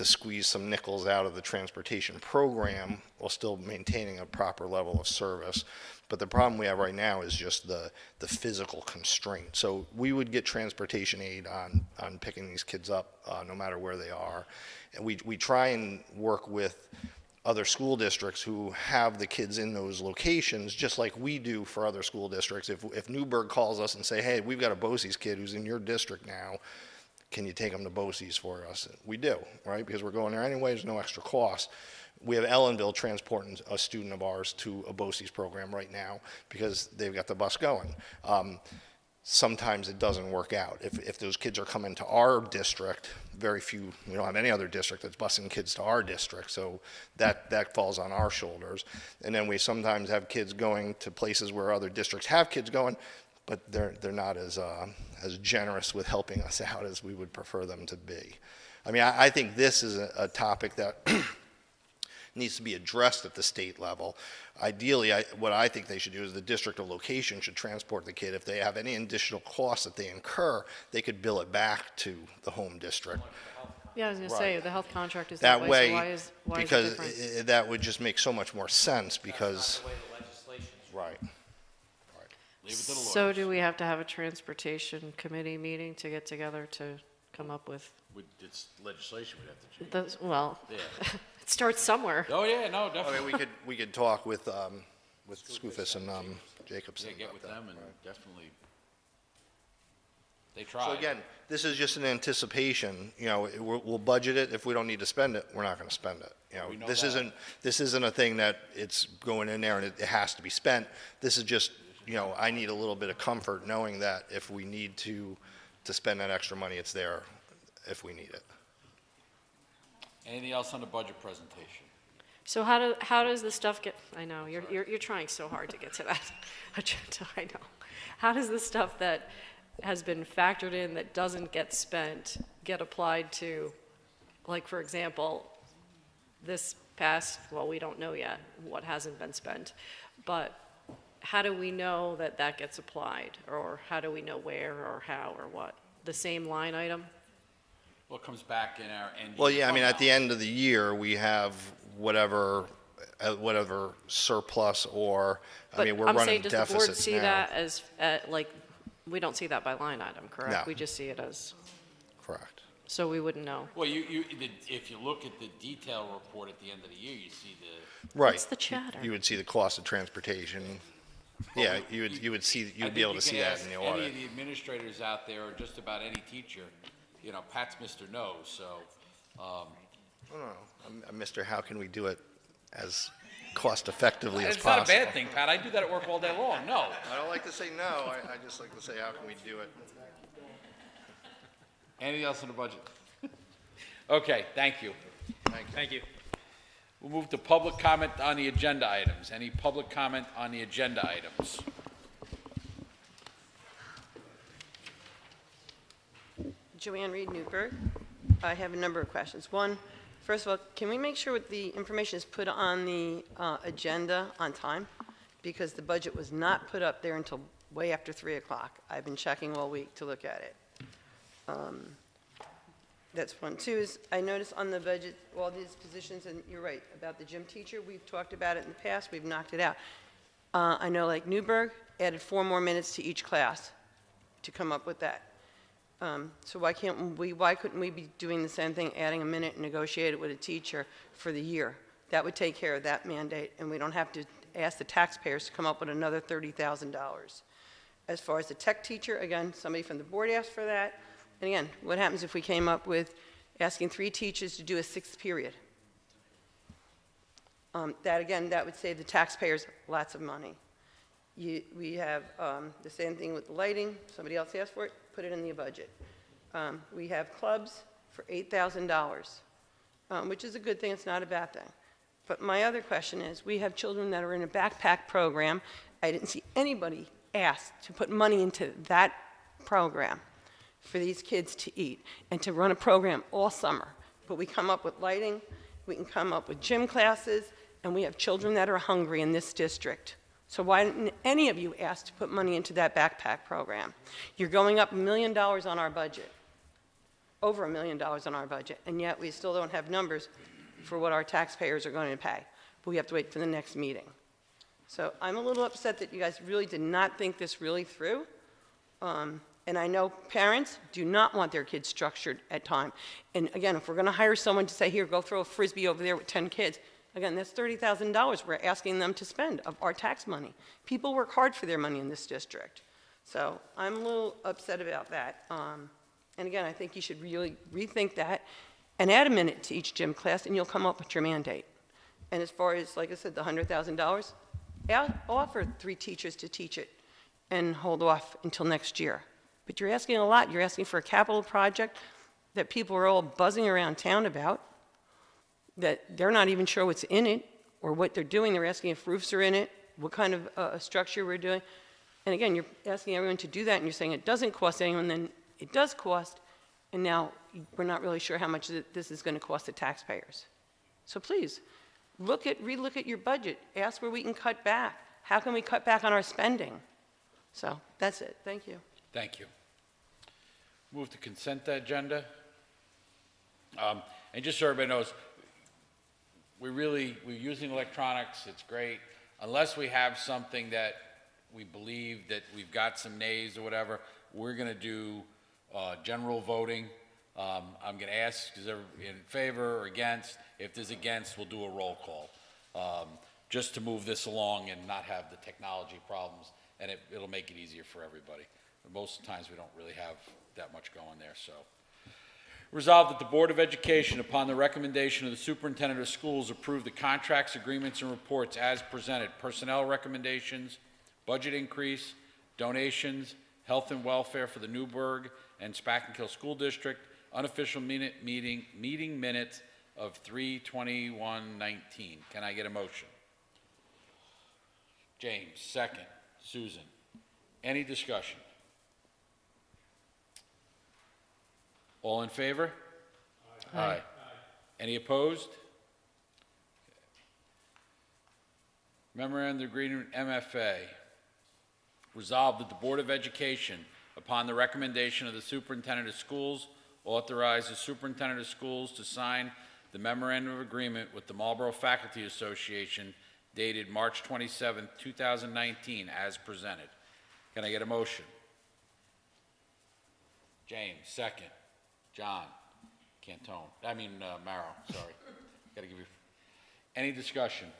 squeeze some nickels out of the transportation program while still maintaining a proper level of service. But the problem we have right now is just the physical constraint. So we would get transportation aid on picking these kids up no matter where they are. And we try and work with other school districts who have the kids in those locations, just like we do for other school districts. If Newburgh calls us and say, hey, we've got a BOCES kid who's in your district now, can you take them to BOCES for us? We do, right? Because we're going there anyway, there's no extra cost. We have Ellenville transporting a student of ours to a BOCES program right now because they've got the bus going. Sometimes it doesn't work out. If those kids are coming to our district, very few, we don't have any other district that's busing kids to our district, so that falls on our shoulders. And then we sometimes have kids going to places where other districts have kids going, but they're not as generous with helping us out as we would prefer them to be. I mean, I think this is a topic that needs to be addressed at the state level. Ideally, what I think they should do is the district of location should transport the kid. If they have any additional costs that they incur, they could bill it back to the home district. Yeah, I was going to say, the health contract is That that way, way, so why is it because different? that would just make so much more sense because, That's not the way the legislation is. right. Leave it to the So lawyers. do we have to have a transportation committee meeting to get together to come up with, It's legislation we'd have to change. those? Well, Yeah. it starts somewhere. Oh, yeah, no, I definitely. mean, we could talk with Scoofus and Jacobson. Yeah, get about with that. them and definitely, they So tried. again, this is just an anticipation, we'll budget it. If we don't need to spend it, we're not going to spend it. We know This that. isn't a thing that it's going in there and it has to be spent. This is just, I need a little bit of comfort knowing that if we need to spend that extra money, it's there if we need it. Anything else on the budget presentation? So how does the stuff get, I know, you're trying so hard to get to that agenda, I know. How does the stuff that has been factored in that doesn't get spent get applied to, like, for example, this past, well, we don't know yet what hasn't been spent, but how do we know that that gets applied? Or how do we know where or how or what? The same line item? Well, it comes back in our end. Well, yeah, I mean, at the end of the year, we have whatever surplus or, I mean, we're But I'm running saying, does the board deficits see now. that as, like, we don't see that by line item, correct? No. We just see it as, Correct. so we wouldn't know. Well, if you look at the detail report at the end of the year, you see the, Right. What's the chatter? You would see the cost of transportation. Yeah, you would be able to see that in the Any audit. of the administrators out there, or just about any teacher, Pat's Mr. Knows, so, Mr. How can we do it as cost effectively as it's not possible? a bad thing, Pat, I do that at work all day long, no. I don't like to say no, I just like to say how can we do it? Anything else on the budget? Okay, thank you. Thank you. We'll move to public comment on the agenda items. Any public comment on the agenda items? Joanne Reid, Newburgh. I have a number of questions. One, first of all, can we make sure what the information is put on the agenda on time? Because the budget was not put up there until way after 3 o'clock. I've been checking all week to look at it. That's one. Two is, I noticed on the budget, all these positions, and you're right, about the gym teacher, we've talked about it in the past, we've knocked it out. I know like Newburgh added 4 more minutes to each class to come up with that. So why couldn't we be doing the same thing, adding a minute and negotiate it with a teacher for the year? That would take care of that mandate, and we don't have to ask the taxpayers to come up with another $30,000. As far as the tech teacher, again, somebody from the board asked for that. And again, what happens if we came up with asking 3 teachers to do a 6th period? That would save the taxpayers lots of money. We have the same thing with the lighting. Somebody else asked for it, put it in the budget. We have clubs for $8,000, which is a good thing. It's not a bad thing. But my other question is, we have children that are in a backpack program. I didn't see anybody ask to put money into that program for these kids to eat and to run a program all summer. But we come up with lighting, we can come up with gym classes, and we have children that are hungry in this district. So why didn't any of you ask to put money into that backpack program? You're going up $1 million on our budget, over $1 million on our budget, and yet we still don't have numbers for what our taxpayers are going to pay. But we have to wait for the next meeting. So I'm a little upset that you guys really did not think this really through. And I know parents do not want their kids structured at time. And again, if we're going to hire someone to say, here, go throw a Frisbee over there with 10 kids, again, that's $30,000 we're asking them to spend of our tax money. People work hard for their money in this district. So I'm a little upset about that. And again, I think you should really rethink that and add a minute to each gym class, and you'll come up with your mandate. And as far as, like I said, the $100,000, offer 3 teachers to teach it and hold off until next year. But you're asking a lot. You're asking for a capital project that people are all buzzing around town about, that they're not even sure what's in it or what they're doing. They're asking if roofs are in it, what kind of structure we're doing. And again, you're asking everyone to do that, and you're saying it doesn't cost anyone, then it does cost, and now we're not really sure how much this is going to cost the taxpayers. So please, relook at your budget. Ask where we can cut back. How can we cut back on our spending? So that's it. Thank you. Thank you. Move to consent agenda. And just so everybody knows, we're using electronics. It's great. Unless we have something that we believe that we've got some nays or whatever, we're going to do general voting. I'm going to ask, is everyone in favor or against? If there's against, we'll do a roll call, just to move this along and not have the technology problems, and it'll make it easier for everybody. But most of the times, we don't really have that much going there. So, resolved that the Board of Education, upon the recommendation of the Superintendent of Schools, approve the contracts, agreements, and reports as presented. Personnel recommendations, budget increase, donations, health and welfare for the Newburgh and Spackenkill School District, unofficial meeting minutes of 3/21/19. Can I get a motion? James, second. Susan. Any discussion? All in favor? Aye. Aye. Any opposed? Memorandum of Agreement MFA. Resolved that the Board of Education, upon the recommendation of the Superintendent of Schools, authorize the Superintendent of Schools to sign the Memorandum of Agreement with the Marlboro Faculty Association dated March 27, 2019, as presented. Can I get a motion? James, second. John, Marrow, sorry. Gotta give you. Any discussion?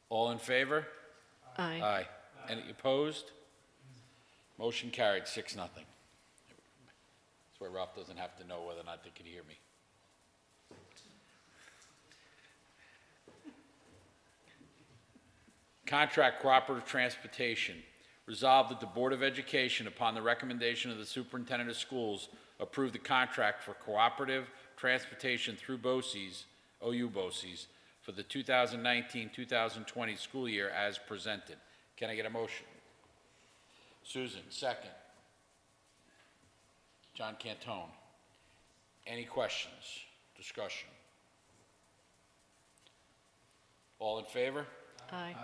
All in favor? Aye. Aye. Any opposed? Motion carried, 6-0. That's why Ralph doesn't have to know whether or not they can hear me. Contract cooperative transportation. Resolved that the Board of Education, upon the recommendation of the Superintendent of Schools, approve the contract for cooperative transportation through BOCES OU BOCES for the 2019-2020 school year as presented. Can I get a motion? Susan, second. John Cantone. Any questions, discussion? All in favor? Aye.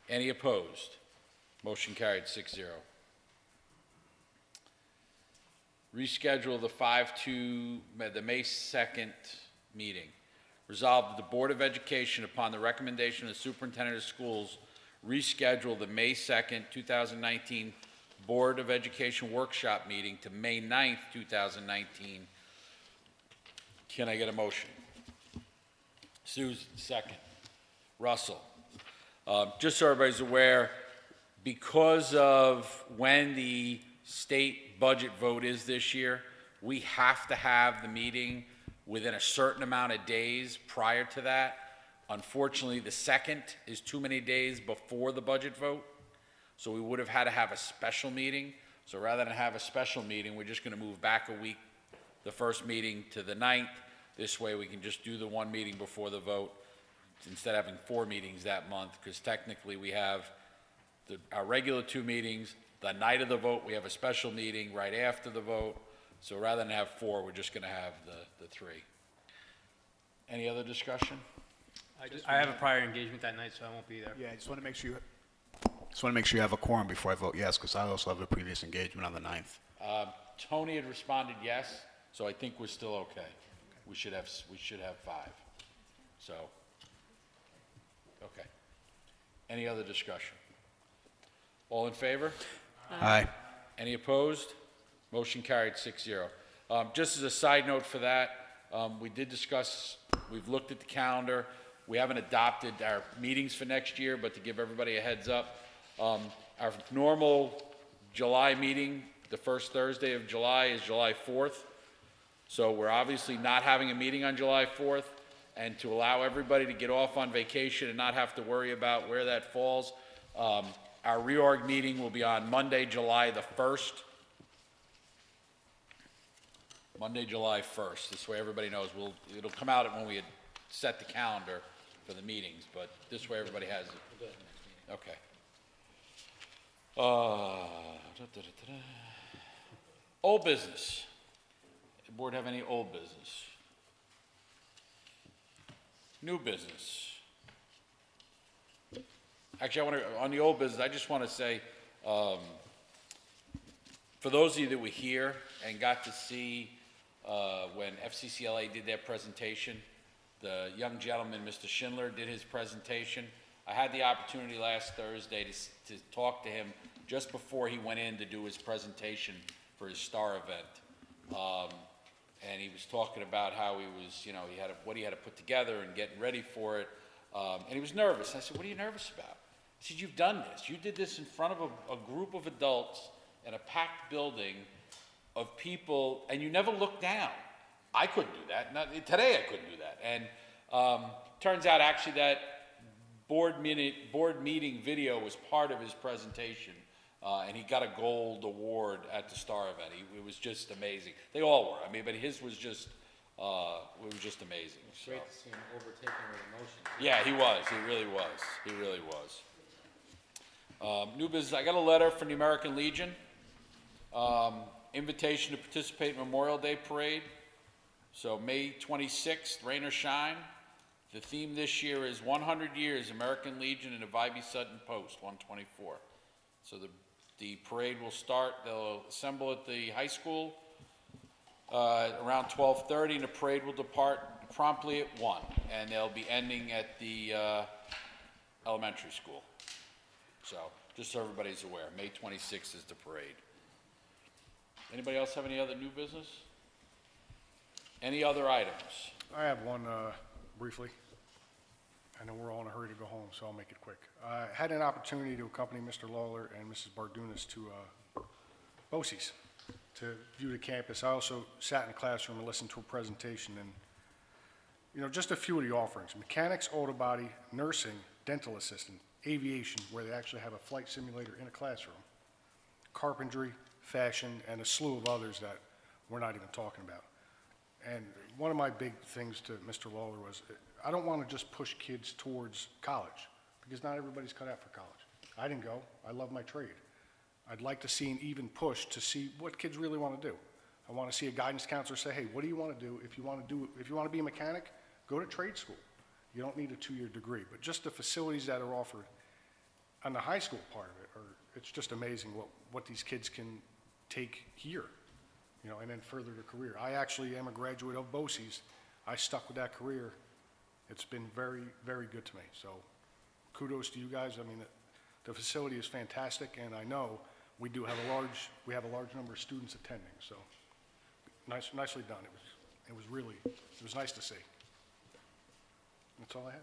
Any opposed? Motion carried 6-0. Reschedule the May 2nd meeting. Resolved that the Board of Education, upon the recommendation of the Superintendent of Schools, reschedule the May 2nd, 2019 Board of Education workshop meeting to May 9th, 2019. Can I get a motion? Susan, second. Russell. Just so everybody's aware, because of when the state budget vote is this year, we have to have the meeting within a certain amount of days prior to that. Unfortunately, the 2nd is too many days before the budget vote, so we would have had to have a special meeting. So rather than have a special meeting, we're just going to move back a week, the first meeting to the 9th. This way we can just do the one meeting before the vote instead of having 4 meetings that month, because technically we have our regular 2 meetings. The night of the vote, we have a special meeting right after the vote. So rather than have 4, we're just going to have the 3. Any other discussion? I have a prior engagement that night, so I won't be there. Yeah, I just want to make sure you have a quorum before I vote yes, because I also have a previous engagement on the 9th. Tony had responded yes, so I think we're still okay. We should have 5. So, okay. Any other discussion? All in favor? Aye. Any opposed? Motion carried 6-0. Just as a side note for that, we did discuss, we've looked at the calendar. We haven't adopted our meetings for next year, but to give everybody a heads up, our normal July meeting, the first Thursday of July, is July 4th. So we're obviously not having a meeting on July 4th, and to allow everybody to get off on vacation and not have to worry about where that falls, our reorg meeting will be on Monday, July the 1st. Monday, July 1st. This way everybody knows. It'll come out when we had set the calendar for the meetings, but this way everybody has it. Okay. Old business. The board have any old business? New business? Actually, on the old business, I just want to say, for those of you that were here and got to see when FCCLA did their presentation, the young gentleman, Mr. Schindler, did his presentation. I had the opportunity last Thursday to talk to him just before he went in to do his presentation for his STAR event. And he was talking about how he was, what he had to put together and getting ready for it. And he was nervous. I said, "What are you nervous about?" He said, "You've done this. You did this in front of a group of adults in a packed building of people, and you never looked down." I couldn't do that. Today I couldn't do that. And turns out actually that board meeting video was part of his presentation, and he got a gold award at the STAR event. It was just amazing. They all were. I mean, but his was just, it was just amazing. So. Great to see him overtaken with emotion. Yeah, he was. He really was. He really was. New business. I got a letter from the American Legion. Invitation to participate in Memorial Day Parade. So May 26th, rain or shine. The theme this year is 100 Years American Legion and the Vibey Sutton Post, 124. So the parade will start, they'll assemble at the high school around 12:30, and the parade will depart promptly at 1, and they'll be ending at the elementary school. So just so everybody's aware, May 26th is the parade. Anybody else have any other new business? Any other items? I have one briefly. I know we're all in a hurry to go home, so I'll make it quick. I had an opportunity to accompany Mr. Lawler and Mrs. Bardunas to BOCES to view the campus. I also sat in the classroom and listened to a presentation, and just a few of the offerings: mechanics, auto body, nursing, dental assistant, aviation, where they actually have a flight simulator in a classroom, carpentry, fashion, and a slew of others that we're not even talking about. And one of my big things to Mr. Lawler was, I don't want to just push kids towards college, because not everybody's cut out for college. I didn't go. I love my trade. I'd like to see an even push to see what kids really want to do. I want to see a guidance counselor say, hey, what do you want to do? If you want to be a mechanic, go to trade school. You don't need a 2-year degree. But just the facilities that are offered on the high school part of it, it's just amazing what these kids can take here, you know, and then further their career. I actually am a graduate of BOCES. I stuck with that career. It's been very, very good to me. So kudos to you guys. I mean, the facility is fantastic, and I know we have a large number of students attending. So nicely done. It was nice to see. That's all I had.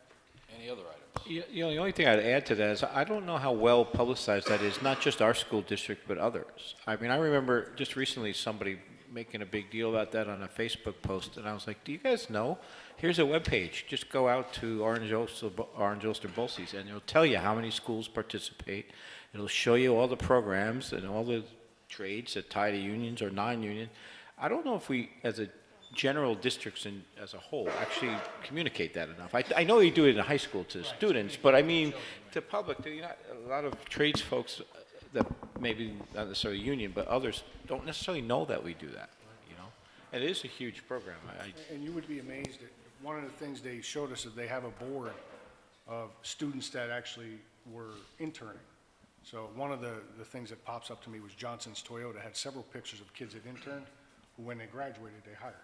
Any other items? You know, the only thing I'd add to that is I don't know how well publicized that is, not just our school district, but others. I mean, I remember just recently somebody making a big deal about that on a Facebook post, and I was like, do you guys know? Here's a webpage. Just go out to Orange Ulster BOCES, and it'll tell you how many schools participate. It'll show you all the programs and all the trades that tie to unions or non-union. I don't know if we, as a general districts as a whole, actually communicate that enough. I know you do it in high school to students, but I mean to public, a lot of trades folks that maybe not necessarily union, but others don't necessarily know that we do that, you know? And it is a huge program. And you would be amazed at one of the things they showed us is they have a board of students that actually were interning. So one of the things that pops up to me was Johnson's Toyota had several pictures of kids that interned who, when they graduated, they hired.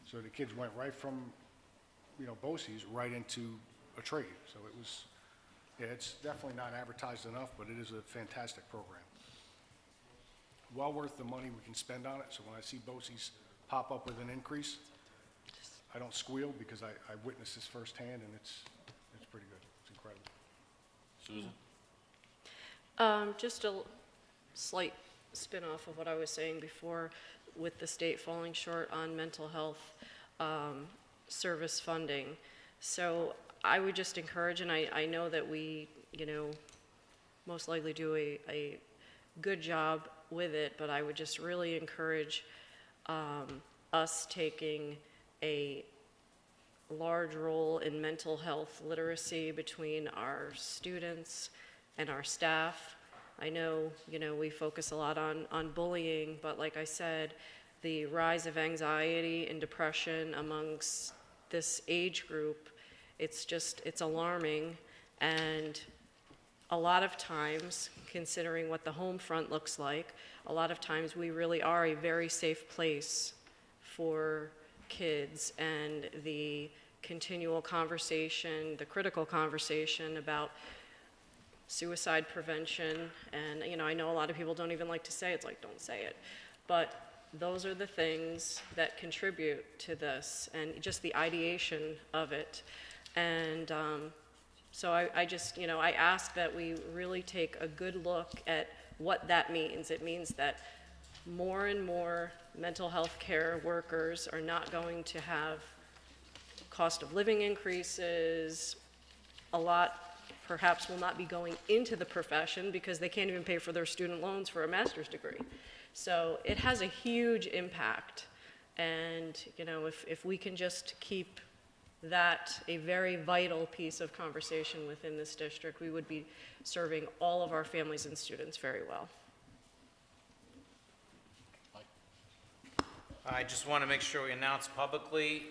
So the kids went right from, you know, BOCES right into a trade. So it was, yeah, it's definitely not advertised enough, but it is a fantastic program. Well worth the money we can spend on it. So when I see BOCES pop up with an increase, I don't squeal because I witnessed this firsthand, and it's pretty good. It's incredible. Susan? Just a slight spin-off of what I was saying before, with the state falling short on mental health service funding. So I would just encourage, and I know that we, you know, most likely do a good job with it, but I would just really encourage us taking a large role in mental health literacy between our students and our staff. I know, you know, we focus a lot on bullying, but like I said, the rise of anxiety and depression amongst this age group, it's alarming. And a lot of times, considering what the home front looks like, a lot of times we really are a very safe place for kids, and the continual conversation, the critical conversation about suicide prevention, and you know, I know a lot of people don't even like to say it. It's like, don't say it, but those are the things that contribute to this, and just the ideation of it. And so I just, you know, I ask that we really take a good look at what that means. It means that more and more mental health care workers are not going to have cost of living increases. A lot perhaps will not be going into the profession because they can't even pay for their student loans for a master's degree. So it has a huge impact. And, you know, if we can just keep that a very vital piece of conversation within this district, we would be serving all of our families and students very well. I just want to make sure we announce publicly,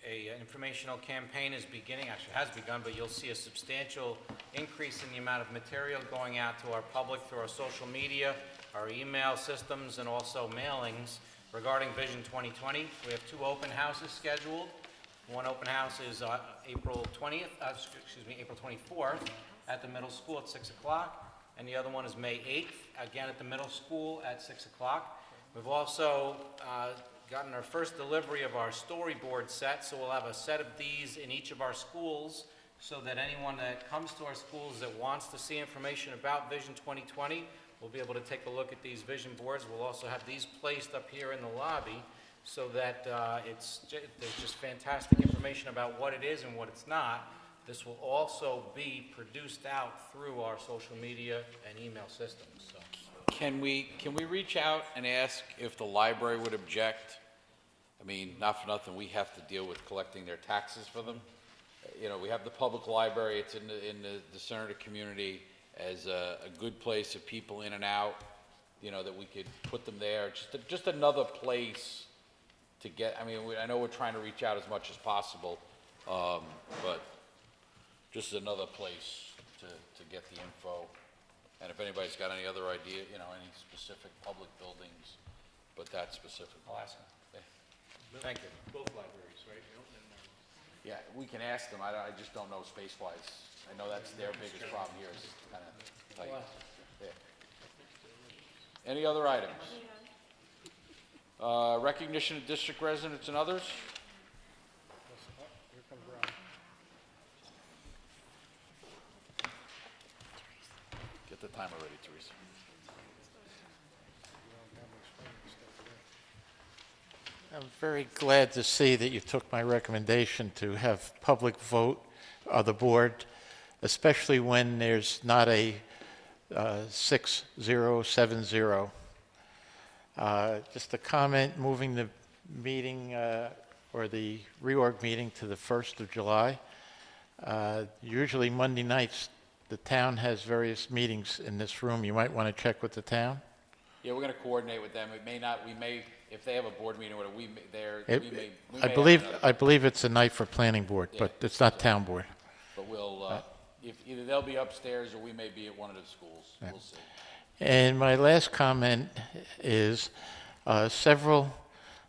an informational campaign is beginning, actually has begun, but you'll see a substantial increase in the amount of material going out to our public through our social media, our email systems, and also mailings regarding Vision 2020. We have 2 open houses scheduled. One open house is April 24th at the middle school at 6 o'clock, and the other one is May 8th, again at the middle school at 6 o'clock. We've also gotten our first delivery of our storyboard set, so we'll have a set of these in each of our schools so that anyone that comes to our schools that wants to see information about Vision 2020 will be able to take a look at these vision boards. We'll also have these placed up here in the lobby so that there's just fantastic information about what it is and what it's not. This will also be produced out through our social media and email systems. So. Can we reach out and ask if the library would object? mean, not for nothing, we have to deal with collecting their taxes for them. You know, we have the public library, it's in the center of the community as a good place of people in and out, you know, that we could put them there, just another place to get, I mean, I know we're trying to reach out as much as possible, but just another place to get the info. And if anybody's got any other idea, you know, any specific public buildings, but that specific. I'll ask them. Thank you. Both libraries, right? Yeah, we can ask them, I just don't know space-wise. I know that's their biggest problem here is kind of tight. Yeah. Any other items? Recognition of district residents and others? Here comes Rob. Get the timer ready, Teresa. I'm very glad to see that you took my recommendation to have public vote of the board, especially when there's not a 6-0-7-0. Just a comment, moving the meeting or the reorg meeting to the 1st of July. Usually Monday nights, the town has various meetings in this room. You might want to check with the town. Yeah, we're going to coordinate with them. It may not, we may, if they have a board meeting or whatever, we may I have believe another. it's a night for planning board, Yeah. but it's not town board. But we'll, if either they'll be upstairs or we may be at one of the schools. Yeah. We'll see. And my last comment is, several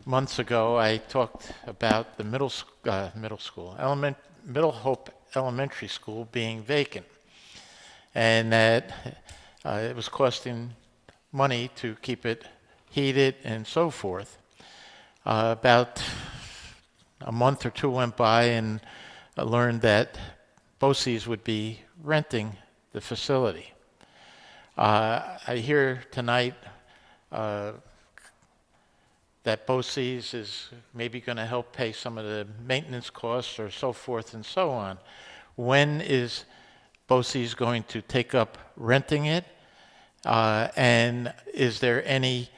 months ago, I talked about the Middle Hope Elementary School being vacant, and that it was costing money to keep it heated and so forth. About a month or two went by, and I learned that BOCES would be renting the facility. I hear tonight that BOCES is maybe going to help pay some of the maintenance costs or so forth and so on. When is BOCES going to take up renting it? And is there any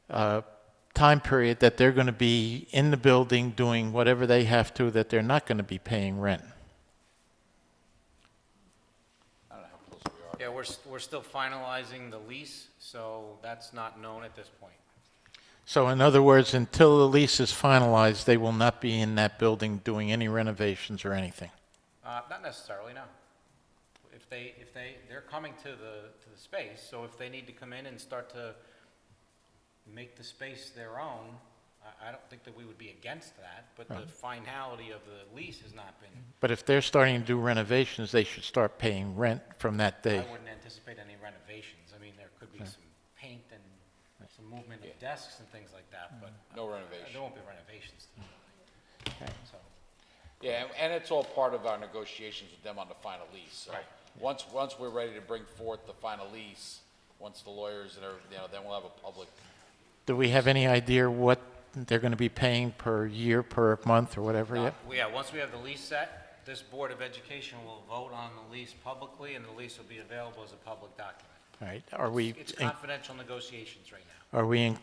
time period that they're going to be in the building doing whatever they have to that they're not going to be paying rent? I don't know how close we are. Yeah, we're still finalizing the lease, so that's not known at this point. So in other words, until the lease is finalized, they will not be in that building doing any renovations or anything? Not necessarily, no. They're coming to the space, so if they need to come in and start to make the space their own, I don't think that we would be against that, but the finality of the lease has not been. But if they're starting to do renovations, they should start paying rent from that day. I wouldn't anticipate any renovations. I mean, there could be some paint and some movement of desks and things like that, but. No renovation. There won't be renovations. So, Yeah, and it's all part of our negotiations with them on the final lease. So Right. Once we're ready to bring forth the final lease, once the lawyers and everything, then we'll have a public. Do we have any idea what they're going to be paying per year, per month, or whatever yet? Yeah, once we have the lease set, this Board of Education will vote on the lease publicly, and the lease will be available as a public document. All right, are we, It's confidential negotiations right now. are we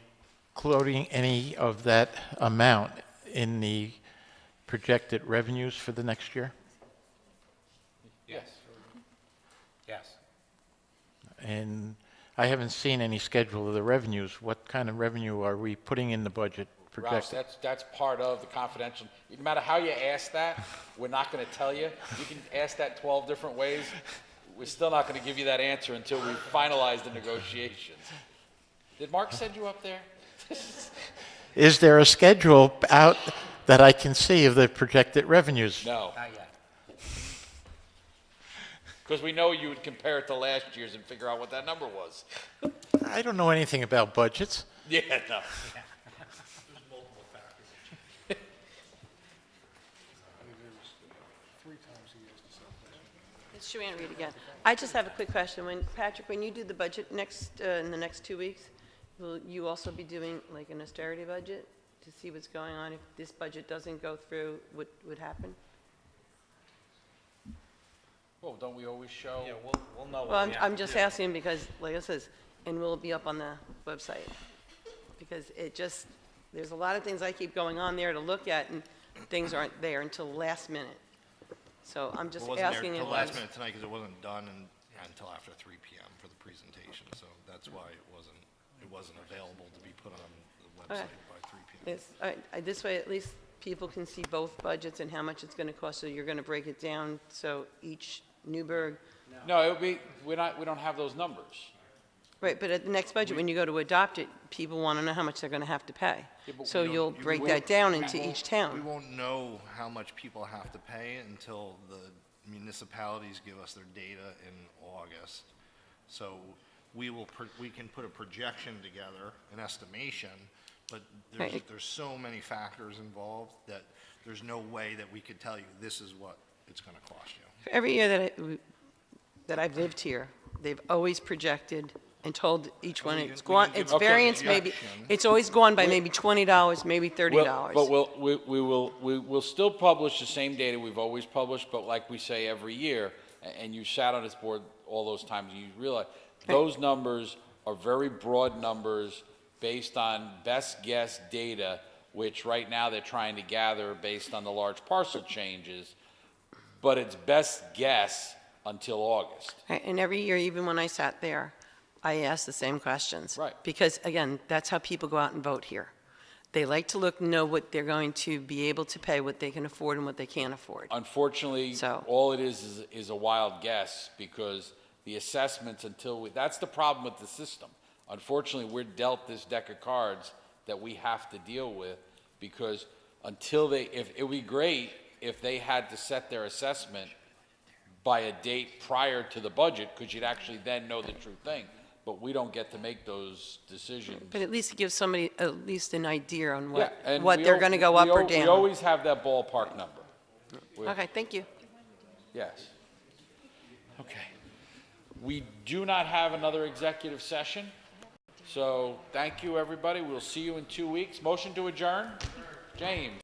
including any of that amount in the projected revenues for the next year? Yes. Yes. And I haven't seen any schedule of the revenues. What kind of revenue are we putting in the budget Ralph, projected? that's part of the confidential. No matter how you ask that, we're not going to tell you. You can ask that 12 different ways. We're still not going to give you that answer until we finalize the negotiations. Did Mark send you up there? Is there a schedule out that I can see of the projected revenues? No. Not yet. Because we know you would compare it to last year's and figure out what that number was. I don't know anything about budgets. Yeah, no. It's Joanne Reid again. I just have a quick question. Patrick, when you do the budget in the next 2 weeks, will you also be doing like an austerity budget to see what's going on? If this budget doesn't go through, what would happen? Well, don't we always show? Yeah, we'll know Well, what we I'm have to just do. asking because, like I says, and will it be up on the website? Because it just, there's a lot of things I keep going on there to look at, and things aren't there until last minute. So I'm just It wasn't there asking till if last that's, minute tonight because it wasn't done until after 3 p.m. for the presentation, so that's why it wasn't available to be put on the website Okay. by 3 p.m. this way at least people can see both budgets and how much it's gonna cost, so you're gonna break it down, so each Newburgh, No, it would be, we don't have those numbers. right, but at the next budget, when you go to adopt it, people wanna know how much they're gonna have to pay. but So we don't- you'll we break won't- that down we into won't- each town. We won't know how much people have to pay until the municipalities give us their data in August. So we can put a projection together, an estimation, but Right. there's so many factors involved that there's no way that we could tell you this is what it's going to cost you. For every year that I've lived here, they've always projected and told each one, it's gone, it's Okay. variance maybe, it's always gone by maybe $20, maybe $30. But we'll still publish the same data we've always published, but like we say every year, and you sat on this board all those times, and you realize, those numbers are very broad numbers based on best guess data, which right now they're trying to gather based on the large parcel changes, but it's best guess until August. Right, and every year, even when I sat there, I asked the same questions. Right. Because, again, that's how people go out and vote here. They like to know what they're going to be able to pay, what they can afford and what they can't afford. Unfortunately, So- all it is a wild guess, because the assessments that's the problem with the system. Unfortunately, we're dealt this deck of cards that we have to deal with, because it would be great if they had to set their assessment by a date prior to the budget, because you'd actually then know the true thing. But we don't get to make those decisions. But at least it gives somebody at least an idea on Yeah, and what we they're al- going to go we up or al- down. We always have that ballpark number. Okay, thank you. Yes. Okay. We do not have another executive session, so thank you, everybody. We'll see you in 2 weeks. Motion to adjourn? James?